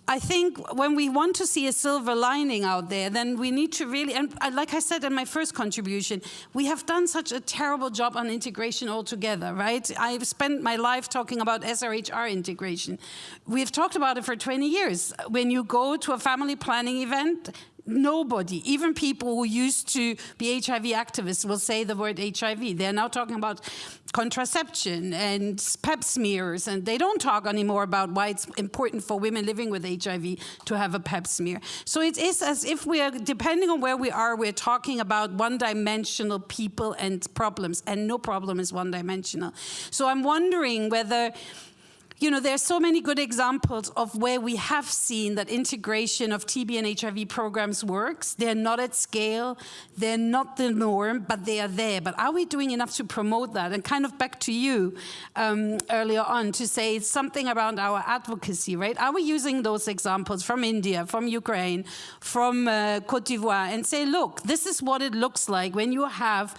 E: I think when we want to see a silver lining out there, then we need to really, and like I said in my first contribution, we have done such a terrible job on integration altogether, right? I've spent my life talking about SRHR integration. We've talked about it for 20 years. When you go to a family planning event, nobody, even people who used to be HIV activists, will say the word HIV. They're now talking about contraception and pap smears, and they don't talk anymore about why it's important for women living with HIV to have a pap smear. So it is as if we are, depending on where we are, we're talking about one-dimensional people and problems, and no problem is one-dimensional. So I'm wondering whether, you know, there's so many good examples of where we have seen that integration of TB and HIV programs works. They're not at scale, they're not the norm, but they are there. But are we doing enough to promote that? And kind of back to you earlier on to say something around our advocacy, right? Are we using those examples from India, from Ukraine, from Cote d'Ivoire, and say, look, this is what it looks like when you have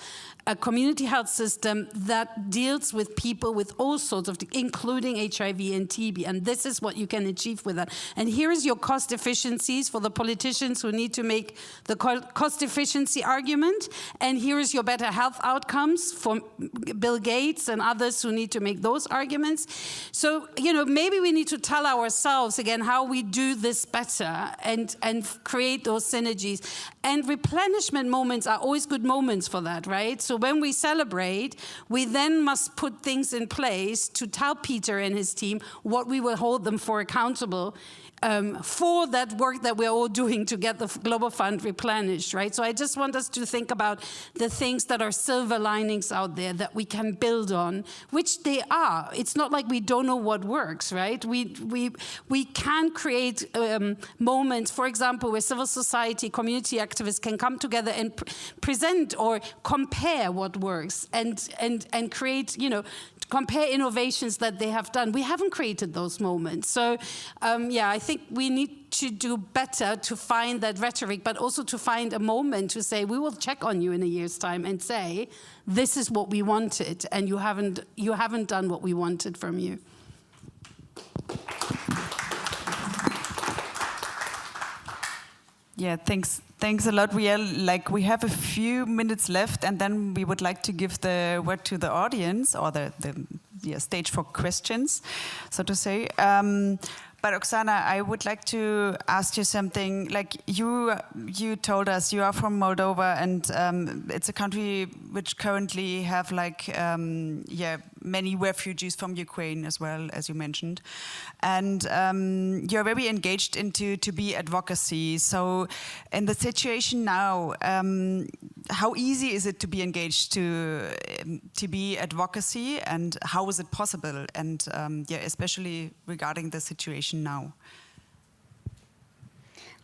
E: a community health system that deals with people with all sorts of, including HIV and TB, and this is what you can achieve with that. And here is your cost efficiencies for the politicians who need to make the cost efficiency argument, and here is your better health outcomes for Bill Gates and others who need to make those arguments. So, you know, maybe we need to tell ourselves again how we do this better and create those synergies. And replenishment moments are always good moments for that, right? So when we celebrate, we then must put things in place to tell Peter and his team what we will hold them for accountable for that work that we're all doing to get the Global Fund replenished, right? So I just want us to think about the things that are silver linings out there that we can build on, which they are. It's not like we don't know what works, right? We can create moments, for example, where civil society, community activists can come together and present or compare what works and create, you know, compare innovations that they have done. We haven't created those moments. So, yeah, I think we need to do better to find that rhetoric, but also to find a moment to say, we will check on you in a year's time and say, this is what we wanted, and you haven't done what we wanted from you.
B: Yeah, thanks a lot. We have a few minutes left, and then we would like to give the word to the audience or the stage for questions, so to say. But Oksana, I would like to ask you something. Like you told us you are from Moldova, and it's a country which currently have like many refugees from Ukraine as well, as you mentioned, and you're very engaged into TB advocacy. So, in the situation now, how easy is it to be engaged to TB advocacy, and how is it possible? And especially regarding the situation now.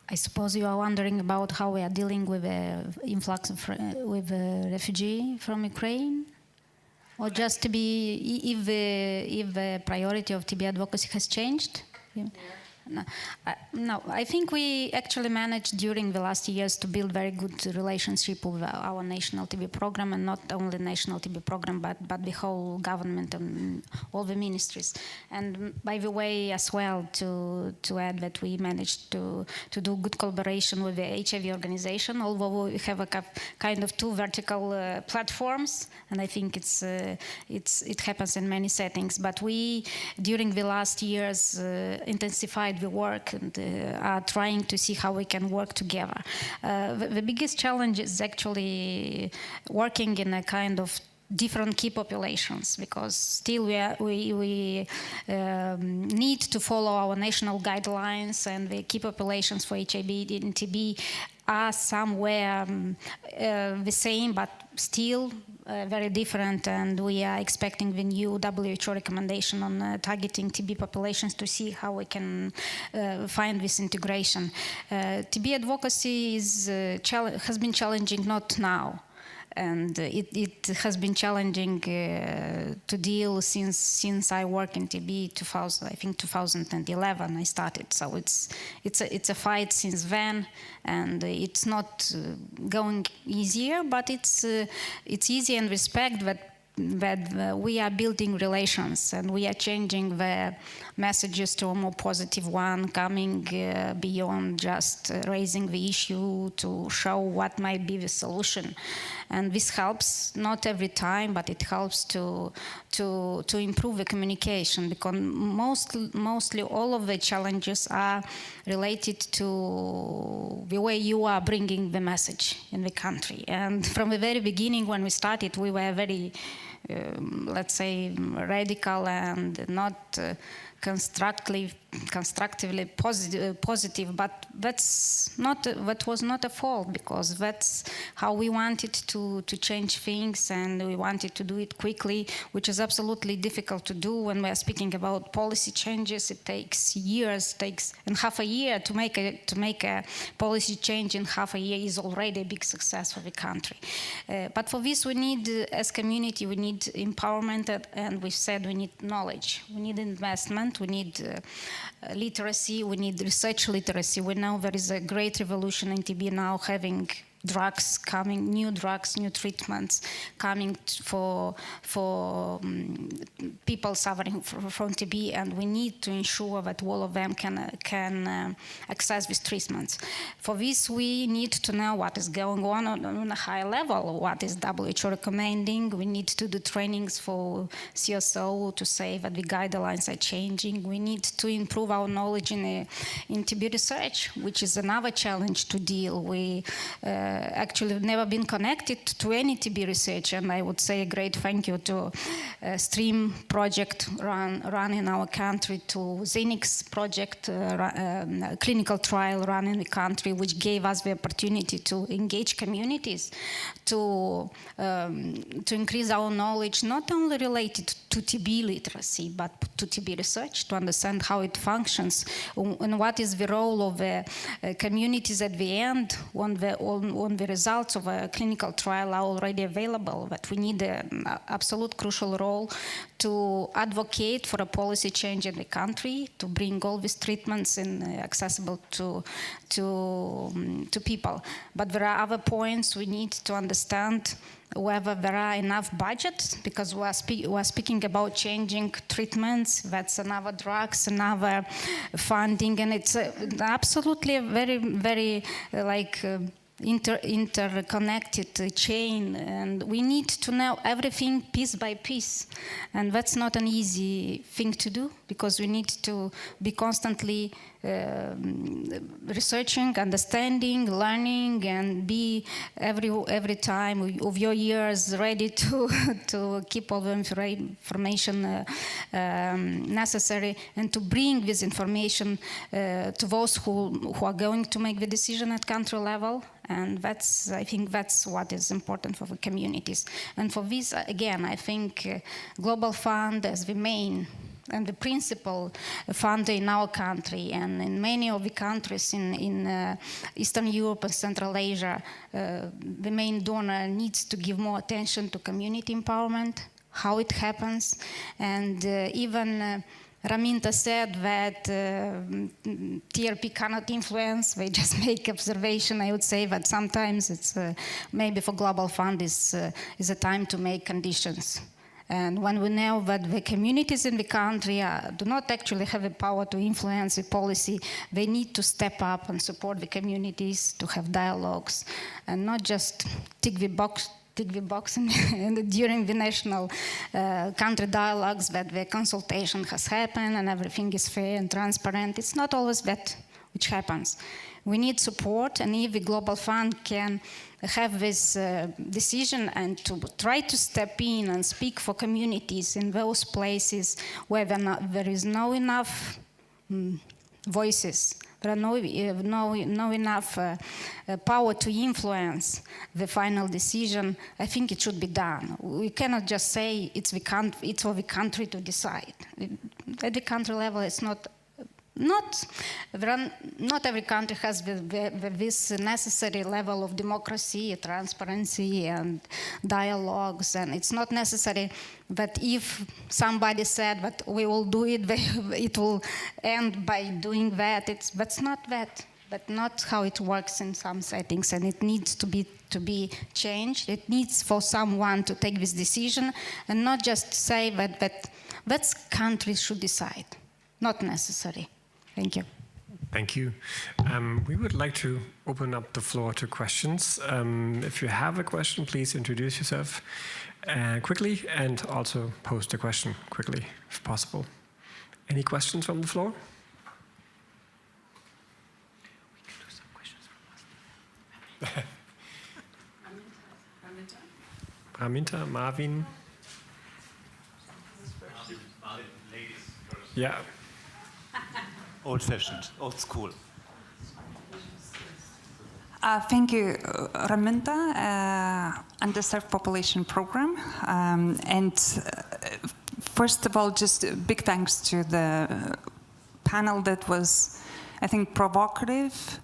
F: I suppose you are wondering about how we are dealing with the influx of refugee from Ukraine, or just to be if the priority of TB advocacy has changed. Yeah. No, I think we actually managed during the last years to build very good relationship with our national TB program, and not only national TB program, but the whole government and all the ministries. And by the way, as well, to add that we managed to do good collaboration with the HIV organization, although we have a kind of two vertical platforms, and I think it happens in many settings. But we, during the last years, intensified the work and are trying to see how we can work together. The biggest challenge is actually working in a kind of different key populations, because still we need to follow our national guidelines, and the key populations for HIV and TB are somewhere the same, but still very different, and we are expecting the new WHO recommendation on targeting TB populations to see how we can find this integration. TB advocacy has been challenging not now, and it has been challenging to deal since I work in TB 2011 I started. So it's a fight since then, and it's not going easier, but it's easy in respect that we are building relations, and we are changing the messages to a more positive one, coming beyond just raising the issue to show what might be the solution. And this helps, not every time, but it helps to improve the communication, because mostly all of the challenges are related to the way you are bringing the message in the country. And from the very beginning, when we started, we were very let's say radical and not constructively positive, but that was not a fault, because that's how we wanted to change things, and we wanted to do it quickly, which is absolutely difficult to do when we are speaking about policy changes. It takes years, and half a year to make a policy change in half a year is already a big success for the country. But for this, we need, as community, we need empowerment, and we've said we need knowledge, we need investment, we need literacy, we need research literacy. We know there is a great revolution in TB now, having drugs coming, new treatments coming for people suffering from TB, and we need to ensure that all of them can access these treatments. For this, we need to know what is going on a high level, what is WHO recommending. We need to do trainings for CSO to say that the guidelines are changing. We need to improve our knowledge in TB research, which is another challenge to deal with. Actually never been connected to any TB research, and I would say a great thank you to STREAM project run in our country, to Zenix project, clinical trial run in the country, which gave us the opportunity to engage communities, to increase our knowledge, not only related to TB literacy, but to TB research, to understand how it functions, and what is the role of the communities at the end when the results of a clinical trial are already available. But we need an absolute crucial role to advocate for a policy change in the country, to bring all these treatments accessible to people. But there are other points we need to understand, whether there are enough budget, because we are speaking about changing treatments. That's another drugs, another funding, and it's absolutely a very, very interconnected chain, and we need to know everything piece by piece, and that's not an easy thing to do, because we need to be constantly researching, understanding, learning, and be every time of your years ready to keep all the information necessary, and to bring this information to those who are going to make the decision at country level. And I think that's what is important for the communities. And for this, again, I think Global Fund as the main and the principal funder in our country and in many of the countries in Eastern Europe and Central Asia, the main donor needs to give more attention to community empowerment, how it happens, and even Raminta said that TRP cannot influence, they just make observation. I would say that sometimes it's maybe for Global Fund is a time to make conditions. And when we know that the communities in the country do not actually have the power to influence the policy, they need to step up and support the communities to have dialogues and not just tick the box and during the national country dialogues that the consultation has happened and everything is fair and transparent. It's not always that which happens. We need support, and if the Global Fund can have this decision and to try to step in and speak for communities in those places where there is no enough voices, there are no enough power to influence the final decision, I think it should be done. We cannot just say it's for the country to decide. At the country level, it's not every country has this necessary level of democracy, transparency, and dialogues, and it's not necessary that if somebody said that we will do it, it will end by doing that. That's not that. That's not how it works in some settings, and it needs to be changed. It needs for someone to take this decision and not just say that countries should decide. Not necessary. Thank you.
C: Thank you. We would like to open up the floor to questions. If you have a question, please introduce yourself quickly and also post a question quickly, if possible. Any questions from the floor? We can do some questions from us. Raminta, Marvin.
G: Ladies first.
C: Yeah.
G: Old-fashioned, old school.
H: Thank you, Raminta, Underserved Population Program. First of all, just big thanks to the panel that was, I think, provocative,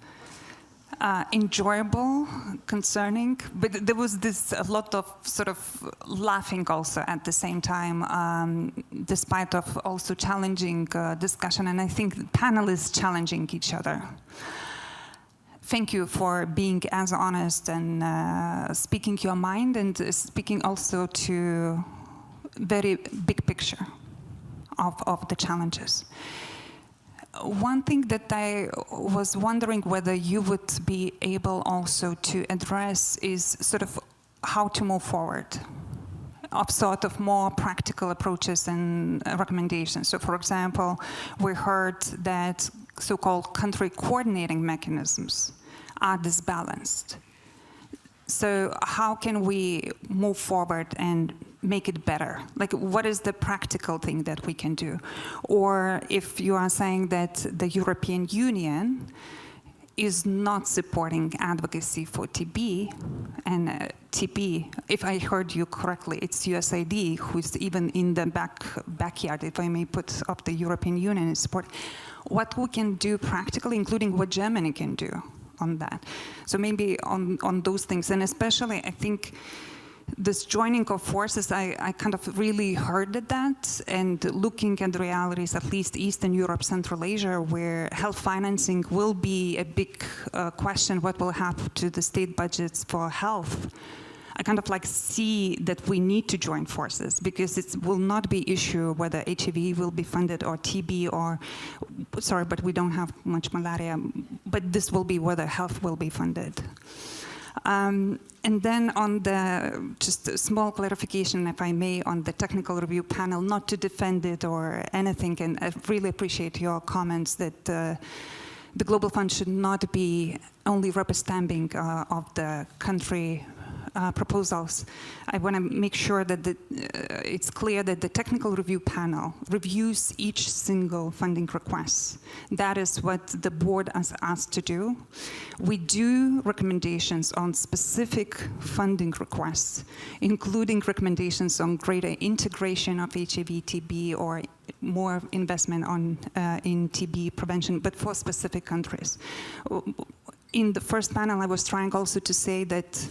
H: enjoyable, concerning, but there was a lot of sort of laughing also at the same time, despite of also challenging discussion, and I think the panelists challenging each other. Thank you for being as honest and speaking your mind and speaking also to very big picture of the challenges. One thing that I was wondering whether you would be able also to address is sort of how to move forward, of sort of more practical approaches and recommendations. So, for example, we heard that so-called country coordinating mechanisms are disbalanced. So how can we move forward and make it better? Like, what is the practical thing that we can do? Or if you are saying that the European Union is not supporting advocacy for TB, and TB, if I heard you correctly, it's USAID who's even in the backyard, if I may put up the European Union in support. What we can do practically, including what Germany can do on that. So maybe on those things, and especially I think this joining of forces, I kind of really heard at that, and looking at the realities, at least Eastern Europe, Central Asia, where health financing will be a big question, what will happen to the state budgets for health. I kind of like see that we need to join forces, because it will not be issue whether HIV will be funded or TB or, sorry, but we don't have much malaria, but this will be whether health will be funded. And then on just a small clarification, if I may, on the technical review panel, not to defend it or anything, and I really appreciate your comments that the Global Fund should not be only rubber stamping of the country proposals. I want to make sure that it's clear that the technical review panel reviews each single funding request. That is what the board has asked to do. We do recommendations on specific funding requests, including recommendations on greater integration of HIV/TB or more investment in TB prevention, but for specific countries. In the first panel, I was trying also to say that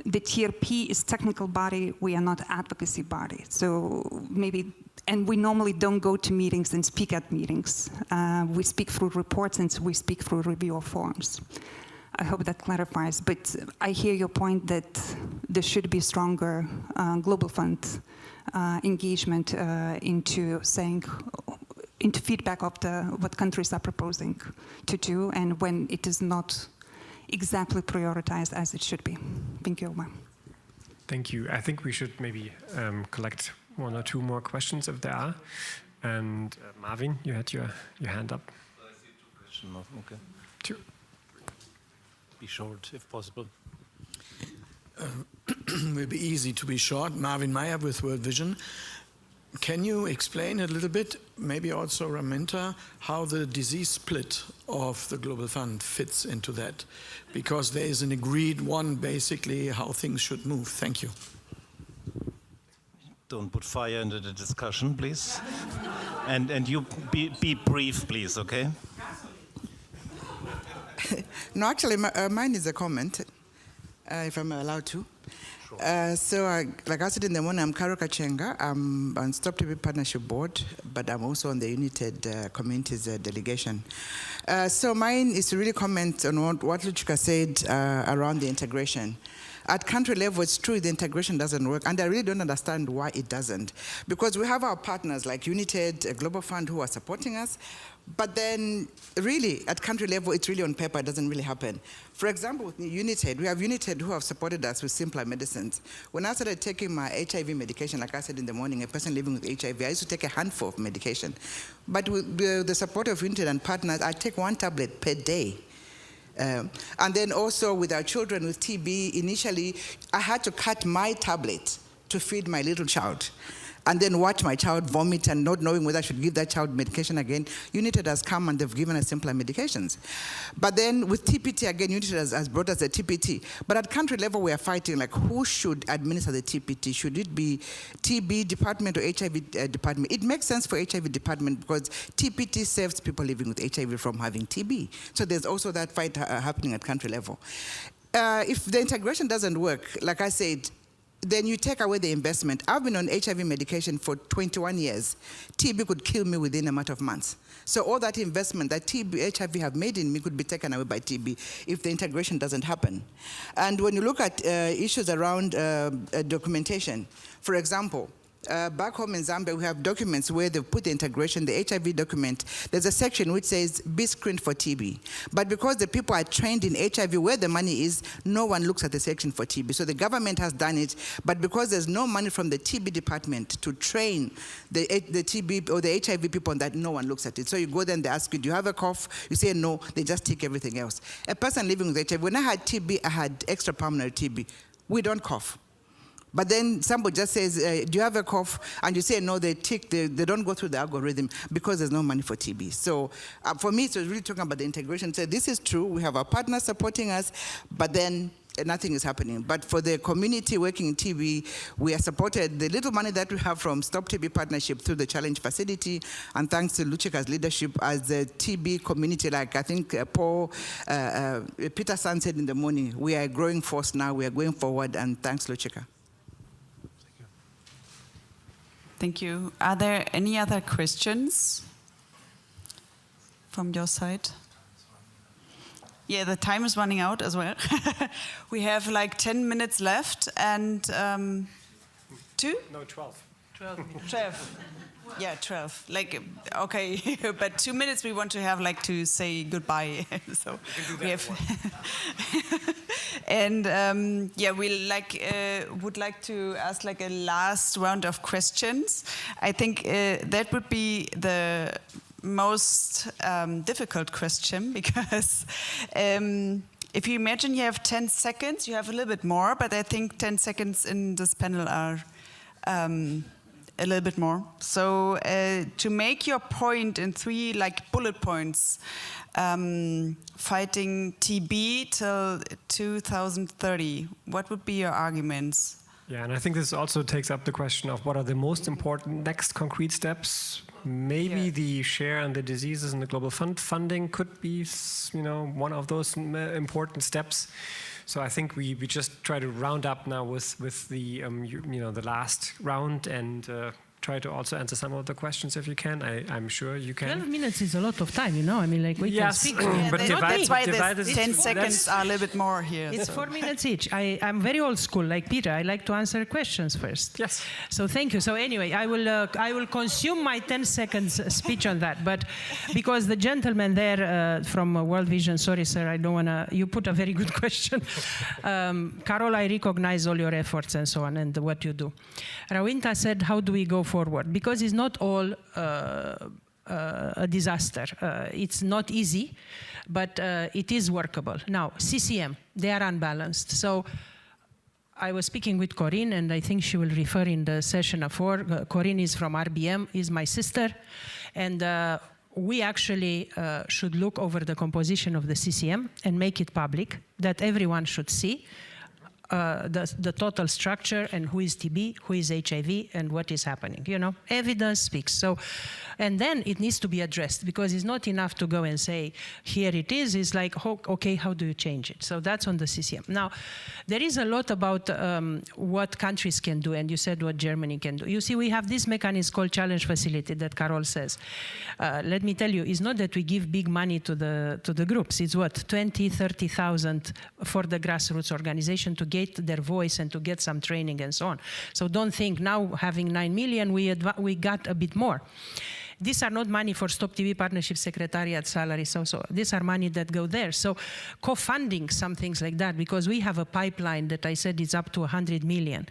H: the TRP is technical body, we are not advocacy body. So maybe, and we normally don't go to meetings and speak at meetings. We speak through reports and we speak through review of forms. I hope that clarifies, but I hear your point that there should be stronger Global Fund engagement into feedback of what countries are proposing to do and when it is not exactly prioritized as it should be. Thank you, Omar.
C: Thank you. I think we should maybe collect one or two more questions if there are. And Marvin, you had your hand up.
G: I see two questions. Okay.
C: Two.
G: Be short, if possible.
I: Will be easy to be short. Marvin Meyer with World Vision. Can you explain a little bit, maybe also Raminta, how the disease split of the Global Fund fits into that? Because there is an agreed one, basically, how things should move. Thank you.
A: Don't put fire into the discussion, please. And you be brief, please, okay?
J: No, actually, mine is a comment, if I'm allowed to. Like I said in the morning, I'm Karo Kachenga. I'm on Stop TB Partnership Board, but I'm also on the United Communities delegation. So mine is to really comment on what Luchika said around the integration. At country level, it's true the integration doesn't work, and I really don't understand why it doesn't. Because we have our partners like United, Global Fund, who are supporting us, but then really at country level, it's really on paper, it doesn't really happen. For example, with United, we have United who have supported us with simpler medicines. When I started taking my HIV medication, like I said in the morning, a person living with HIV, I used to take a handful of medication. But with the support of United and partners, I take 1 tablet per day. And then also with our children with TB, initially, I had to cut my tablet to feed my little child. And then watch my child vomit and not knowing whether I should give that child medication again. United has come and they've given us simpler medications. But then with TPT, again, United has brought us a TPT. But at country level, we are fighting, like, who should administer the TPT? Should it be TB department or HIV department? It makes sense for HIV department because TPT saves people living with HIV from having TB. So there's also that fight happening at country level. If the integration doesn't work, like I said, then you take away the investment. I've been on HIV medication for 21 years. TB could kill me within a matter of months. So all that investment that HIV have made in me could be taken away by TB if the integration doesn't happen. And when you look at issues around documentation, for example, back home in Zambia, we have documents where they put the integration, the HIV document. There's a section which says, be screened for TB. But because the people are trained in HIV, where the money is, no one looks at the section for TB. So the government has done it, but because there's no money from the TB department to train the TB or the HIV people on that, no one looks at it. So you go there and they ask you, do you have a cough? You say no, they just take everything else. A person living with HIV, when I had TB, I had extrapulmonary TB. We don't cough. But then somebody just says, do you have a cough? And you say, no, they tick, they don't go through the algorithm because there's no money for TB. So for me, it was really talking about the integration. So this is true, we have our partners supporting us, but then nothing is happening. But for the community working in TB, we are supported. The little money that we have from Stop TB Partnership through the Challenge Facility, and thanks to Luchika's leadership as the TB community, like I think Peterson said in the morning, we are a growing force now, we are going forward, and thanks, Luchika.
B: Thank you. Are there any other questions from your side? Yeah, the time is running out as well. We have like 10 minutes left and 2?
C: No, 12.
D: 12 minutes.
B: 12. Yeah, 12. Like, okay, but 2 minutes we want to have like to say goodbye. So we have. And yeah, we would like to ask like a last round of questions. I think that would be the most difficult question because if you imagine you have 10 seconds, you have a little bit more, but I think 10 seconds in this panel are a little bit more. So to make your point in 3 like bullet points, fighting TB till 2030, what would be your arguments?
C: Yeah, and I think this also takes up the question of what are the most important next concrete steps. Maybe the share and the diseases in the Global Fund funding could be, one of those important steps. So I think we just try to round up now with the the last round and try to also answer some of the questions if you can. I'm sure you can.
D: 12 minutes is a lot of time, I mean, like we can speak.
C: But
B: that's why
C: divide
B: this 10 seconds are a little bit more here.
D: It's 4 minutes each. I'm very old school, like Peter. I like to answer questions first.
C: Yes.
D: So thank you. So anyway, I will consume my 10 seconds speech on that. But because the gentleman there from World Vision, sorry, sir, I don't want to. You put a very good question. Carol, I recognize all your efforts and so on and what you do. Rawinta said, how do we go forward? Because it's not all a disaster. It's not easy, but it is workable. Now, CCM, they are unbalanced. So I was speaking with Corinne, and I think she will refer in the session before. Corinne is from RBM, is my sister, and we actually should look over the composition of the CCM and make it public, that everyone should see. The total structure and who is TB, who is HIV, and what is happening. Evidence speaks. So, and then it needs to be addressed because it's not enough to go and say, here it is. It's like, okay, how do you change it? So that's on the CCM. Now, there is a lot about what countries can do, and you said what Germany can do. You see, we have this mechanism called Challenge Facility that Carol says. Let me tell you, it's not that we give big money to the groups. It's what, 20, 30,000 for the grassroots organization to get their voice and to get some training and so on. So don't think now having 9 million, we got a bit more. These are not money for Stop TB Partnership Secretariat salaries. So these are money that go there. So co-funding some things like that, because we have a pipeline that I said is up to 100 million.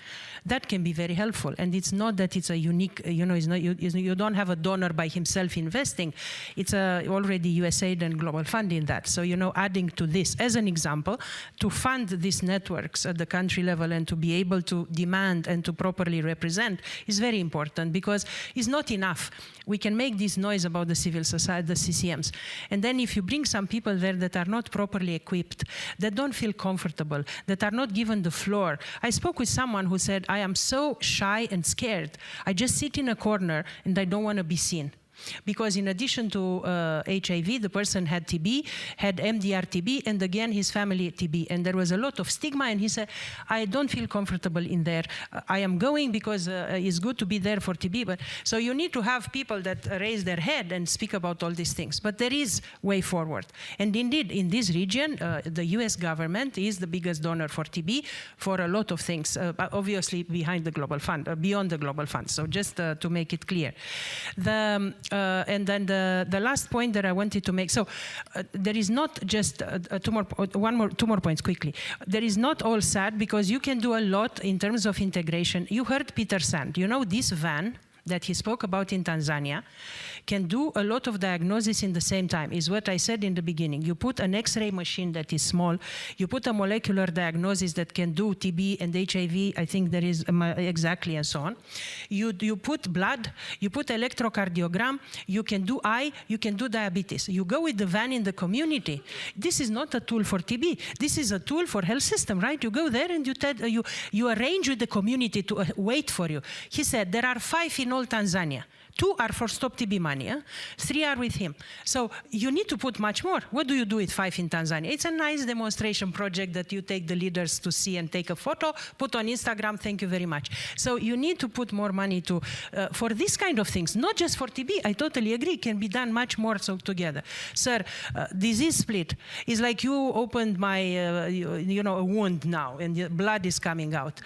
D: That can be very helpful. And it's not that it's a unique, it's not, you don't have a donor by himself investing. It's already USAID and Global Fund in that. So, adding to this, as an example, to fund these networks at the country level and to be able to demand and to properly represent is very important, because it's not enough. We can make this noise about the civil society, the CCMs. And then if you bring some people there that are not properly equipped, that don't feel comfortable, that are not given the floor. I spoke with someone who said, I am so shy and scared. I just sit in a corner and I don't want to be seen. Because in addition to HIV, the person had TB, had MDR TB, and again his family TB. And there was a lot of stigma, and he said, I don't feel comfortable in there. I am going because it's good to be there for TB. But so you need to have people that raise their head and speak about all these things. But there is way forward. And indeed, in this region, the US government is the biggest donor for TB for a lot of things, obviously behind the Global Fund, beyond the Global Fund. So just to make it clear. And then the last point that I wanted to make, so there is not just two more points quickly. There is not all sad, because you can do a lot in terms of integration. You heard Peter Sand. This van that he spoke about in Tanzania can do a lot of diagnosis in the same time, is what I said in the beginning. You put an X-ray machine that is small, you put a molecular diagnosis that can do TB and HIV, I think there is exactly, and so on. You put blood, you put electrocardiogram, you can do eye, you can do diabetes. You go with the van in the community. This is not a tool for TB. This is a tool for health system, right? You go there and you arrange with the community to wait for you. He said there are 5 in in all Tanzania. 2 are for Stop TB money. 3 are with him. So you need to put much more. What do you do with 5 in Tanzania? It's a nice demonstration project that you take the leaders to see and take a photo, put on Instagram, thank you very much. So you need to put more money to for this kind of things, not just for TB. I totally agree, can be done much more so together. Sir, disease split is like you opened my, a wound now and the blood is coming out.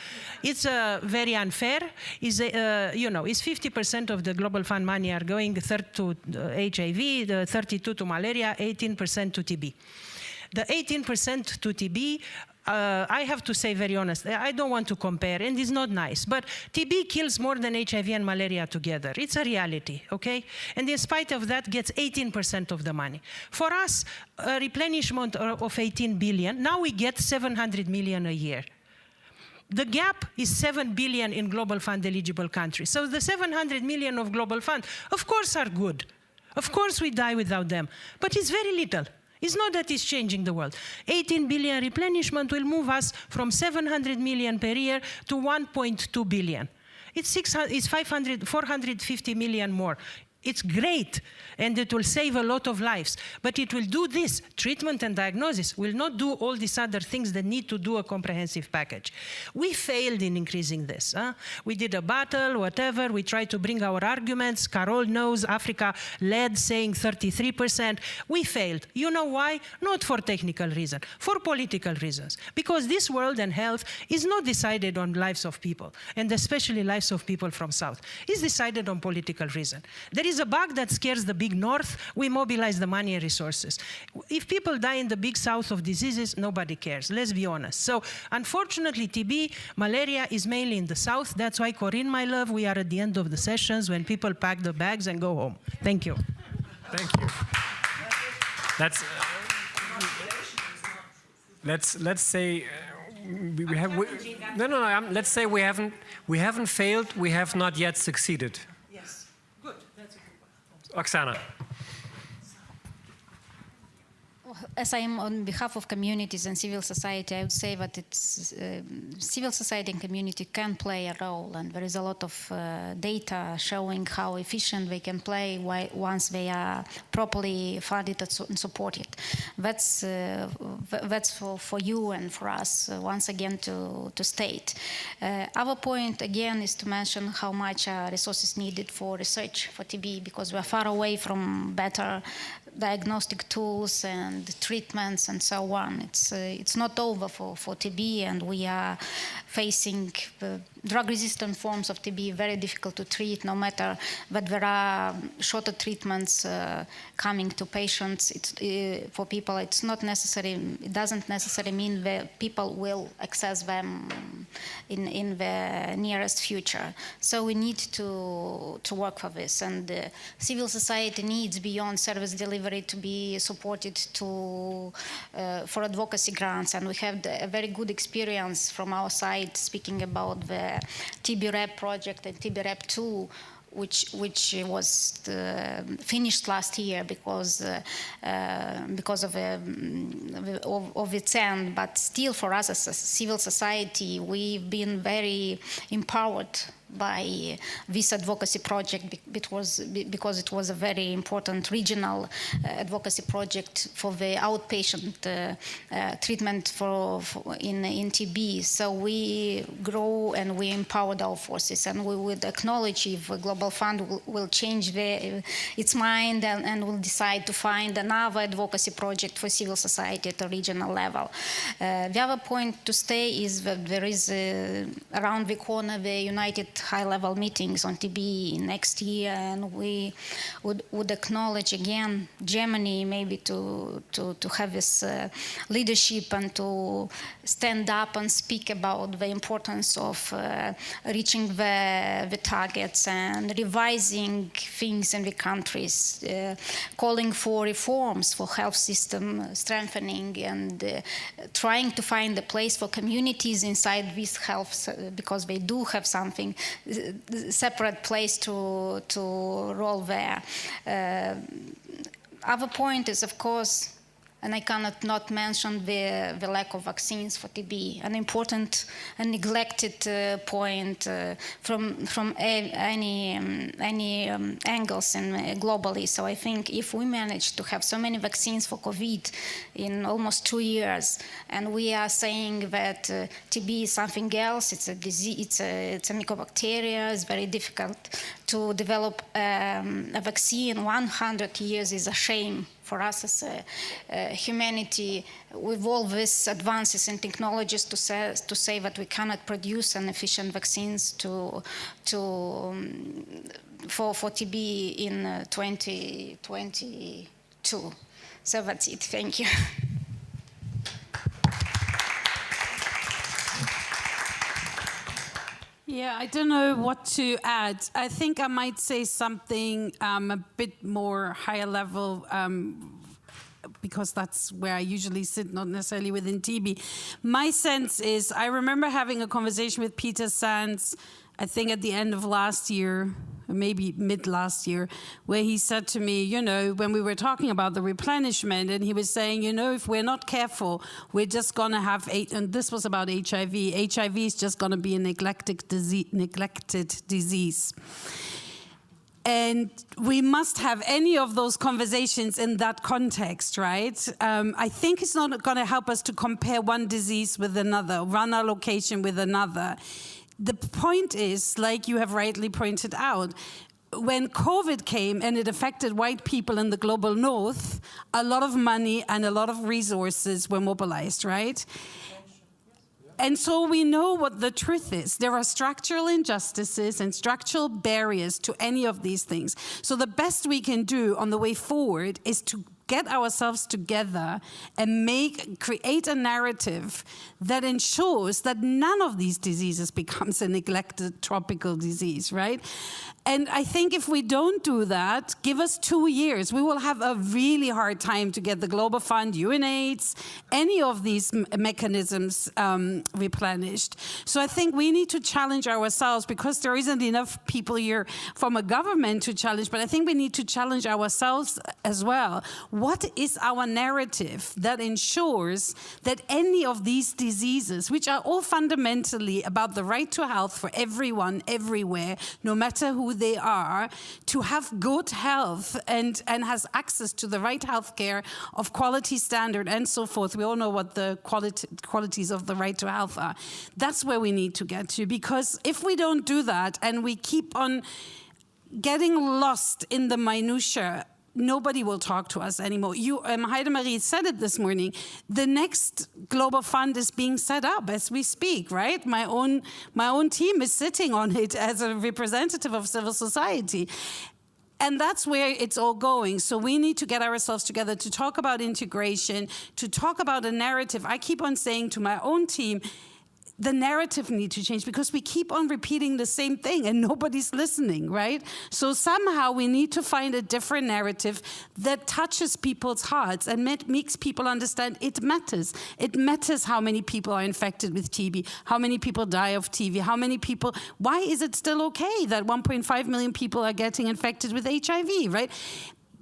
D: It's very unfair. It's 50% of the Global Fund money are going 30 to HIV, 32 to malaria, 18% to TB. The 18% to TB, I have to say very honest, I don't want to compare, and it's not nice, but TB kills more than HIV and malaria together. It's a reality, okay? And in spite of that, gets 18% of the money. For us, a replenishment of 18 billion, now we get 700 million a year. The gap is 7 billion in Global Fund eligible countries. So the 700 million of Global Fund, of course, are good. Of course, we die without them, but it's very little. It's not that it's changing the world. 18 billion replenishment will move us from 700 million per year to 1.2 billion. It's 450 million more. It's great, and it will save a lot of lives. But it will do this. Treatment and diagnosis will not do all these other things that need to do a comprehensive package. We failed in increasing this. We did a battle, whatever. We tried to bring our arguments. Carol knows Africa led, saying 33%. We failed. You know why? Not for technical reasons, for political reasons. Because this world and health is not decided on lives of people, and especially lives of people from South. It's decided on political reason. There is a bug that scares the big North, we mobilize the money and resources. If people die in the big South of diseases, nobody cares, let's be honest. So unfortunately, TB, malaria is mainly in the South. That's why, Corinne, my love, we are at the end of the sessions when people pack the bags and go home. Thank you.
C: Thank you. Let's say let's say we haven't failed, we have not yet succeeded.
D: Yes, good. That's a good one.
C: Oksana.
F: As I am on behalf of communities and civil society, I would say that it's, civil society and community can play a role, and there is a lot of data showing how efficient they can play once they are properly funded and supported. That's for you and for us, once again, to state. Our point, again, is to mention how much resources needed for research for TB, because we are far away from better diagnostic tools and treatments and so on. It's not over for TB, and we are facing drug-resistant forms of TB, very difficult to treat, no matter that there are shorter treatments coming to patients. For people, it's not necessary. It doesn't necessarily mean that people will access them in the nearest future. So we need to work for this, and civil society needs, beyond service delivery, to be supported for advocacy grants, and we have a very good experience from our side, speaking about the TB Rep project and TB Rep 2, which was finished last year because of its end. But still, for us as a civil society, we've been very empowered by this advocacy project because it was a very important regional advocacy project for the outpatient treatment in TB. So we grow and we empowered our forces, and we would acknowledge if a Global Fund will change its mind and will decide to find another advocacy project for civil society at a regional level. The other point to say is that there is around the corner the United high-level meetings on TB next year, and we would acknowledge again Germany maybe to have this leadership and to stand up and speak about the importance of reaching the targets and revising things in the countries, calling for reforms for health system strengthening, and trying to find a place for communities inside this health, because they do have something separate place to roll there. Other point is, of course, And I cannot not mention the lack of vaccines for TB, an important and neglected point from any angles and globally. So I think if we manage to have so many vaccines for COVID in almost 2 years, and we are saying that TB is something else, it's a disease, it's a mycobacteria, it's very difficult to develop a vaccine. 100 years is a shame for us as humanity, with all these advances in technologies, to say that we cannot produce an efficient vaccines for TB in 2022. So that's it. Thank you.
E: Yeah, I don't know what to add. I think I might say something a bit more higher level, because that's where I usually sit, not necessarily within TB. My sense is, I remember having a conversation with Peter Sands, I think at the end of last year, maybe mid last year, where he said to me, you know, when we were talking about the replenishment, and he was saying, you know, if we're not careful, we're just going to have, and this was about HIV, HIV is just going to be a neglected disease. And we must have any of those conversations in that context, right? I think it's not going to help us to compare one disease with another, one allocation with another. The point is, like you have rightly pointed out, when COVID came and it affected white people in the global north, a lot of money and a lot of resources were mobilized, right? And so we know what the truth is. There are structural injustices and structural barriers to any of these things. So the best we can do on the way forward is to get ourselves together and create a narrative that ensures that none of these diseases becomes a neglected tropical disease, right? And I think if we don't do that, give us 2 years, we will have a really hard time to get the Global Fund, UNAIDS, any of these mechanisms replenished. So I think we need to challenge ourselves, because there isn't enough people here from a government to challenge, but I think we need to challenge ourselves as well. What is our narrative that ensures that any of these diseases, which are all fundamentally about the right to health for everyone, everywhere, no matter who they are, to have good health and has access to the right health care of quality standard and so forth. We all know what the qualities of the right to health are. That's where we need to get to, because if we don't do that and we keep on getting lost in the minutiae, nobody will talk to us anymore. Heidemarie said it this morning. The next Global Fund is being set up as we speak, right? My own team is sitting on it as a representative of civil society. And that's where it's all going. So we need to get ourselves together to talk about integration, to talk about a narrative. I keep on saying to my own team, the narrative needs to change, because we keep on repeating the same thing and nobody's listening, right? So somehow we need to find a different narrative that touches people's hearts and makes people understand it matters. It matters how many people are infected with TB, how many people die of TB, why is it still okay that 1.5 million people are getting infected with HIV, right?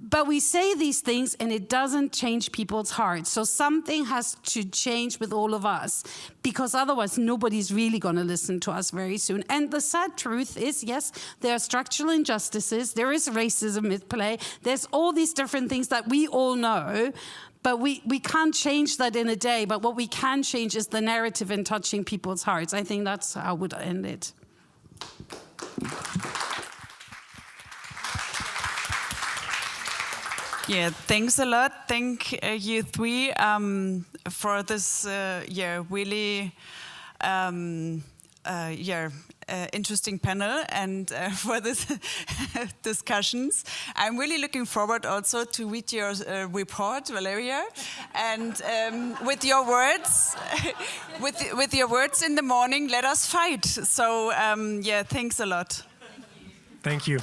E: But we say these things and it doesn't change people's hearts. So something has to change with all of us, because otherwise nobody's really going to listen to us very soon. And the sad truth is, yes, there are structural injustices. There is racism at play. There's all these different things that we all know. But we can't change that in a day. But what we can change is the narrative and touching people's hearts. I think that's how I would end it.
B: Yeah, thanks a lot. Thank you three for this really interesting panel and for this discussions. I'm really looking forward also to read your report, Valeria, and with your words, with your words in the morning, let us fight. So yeah, thanks a lot.
C: Thank you.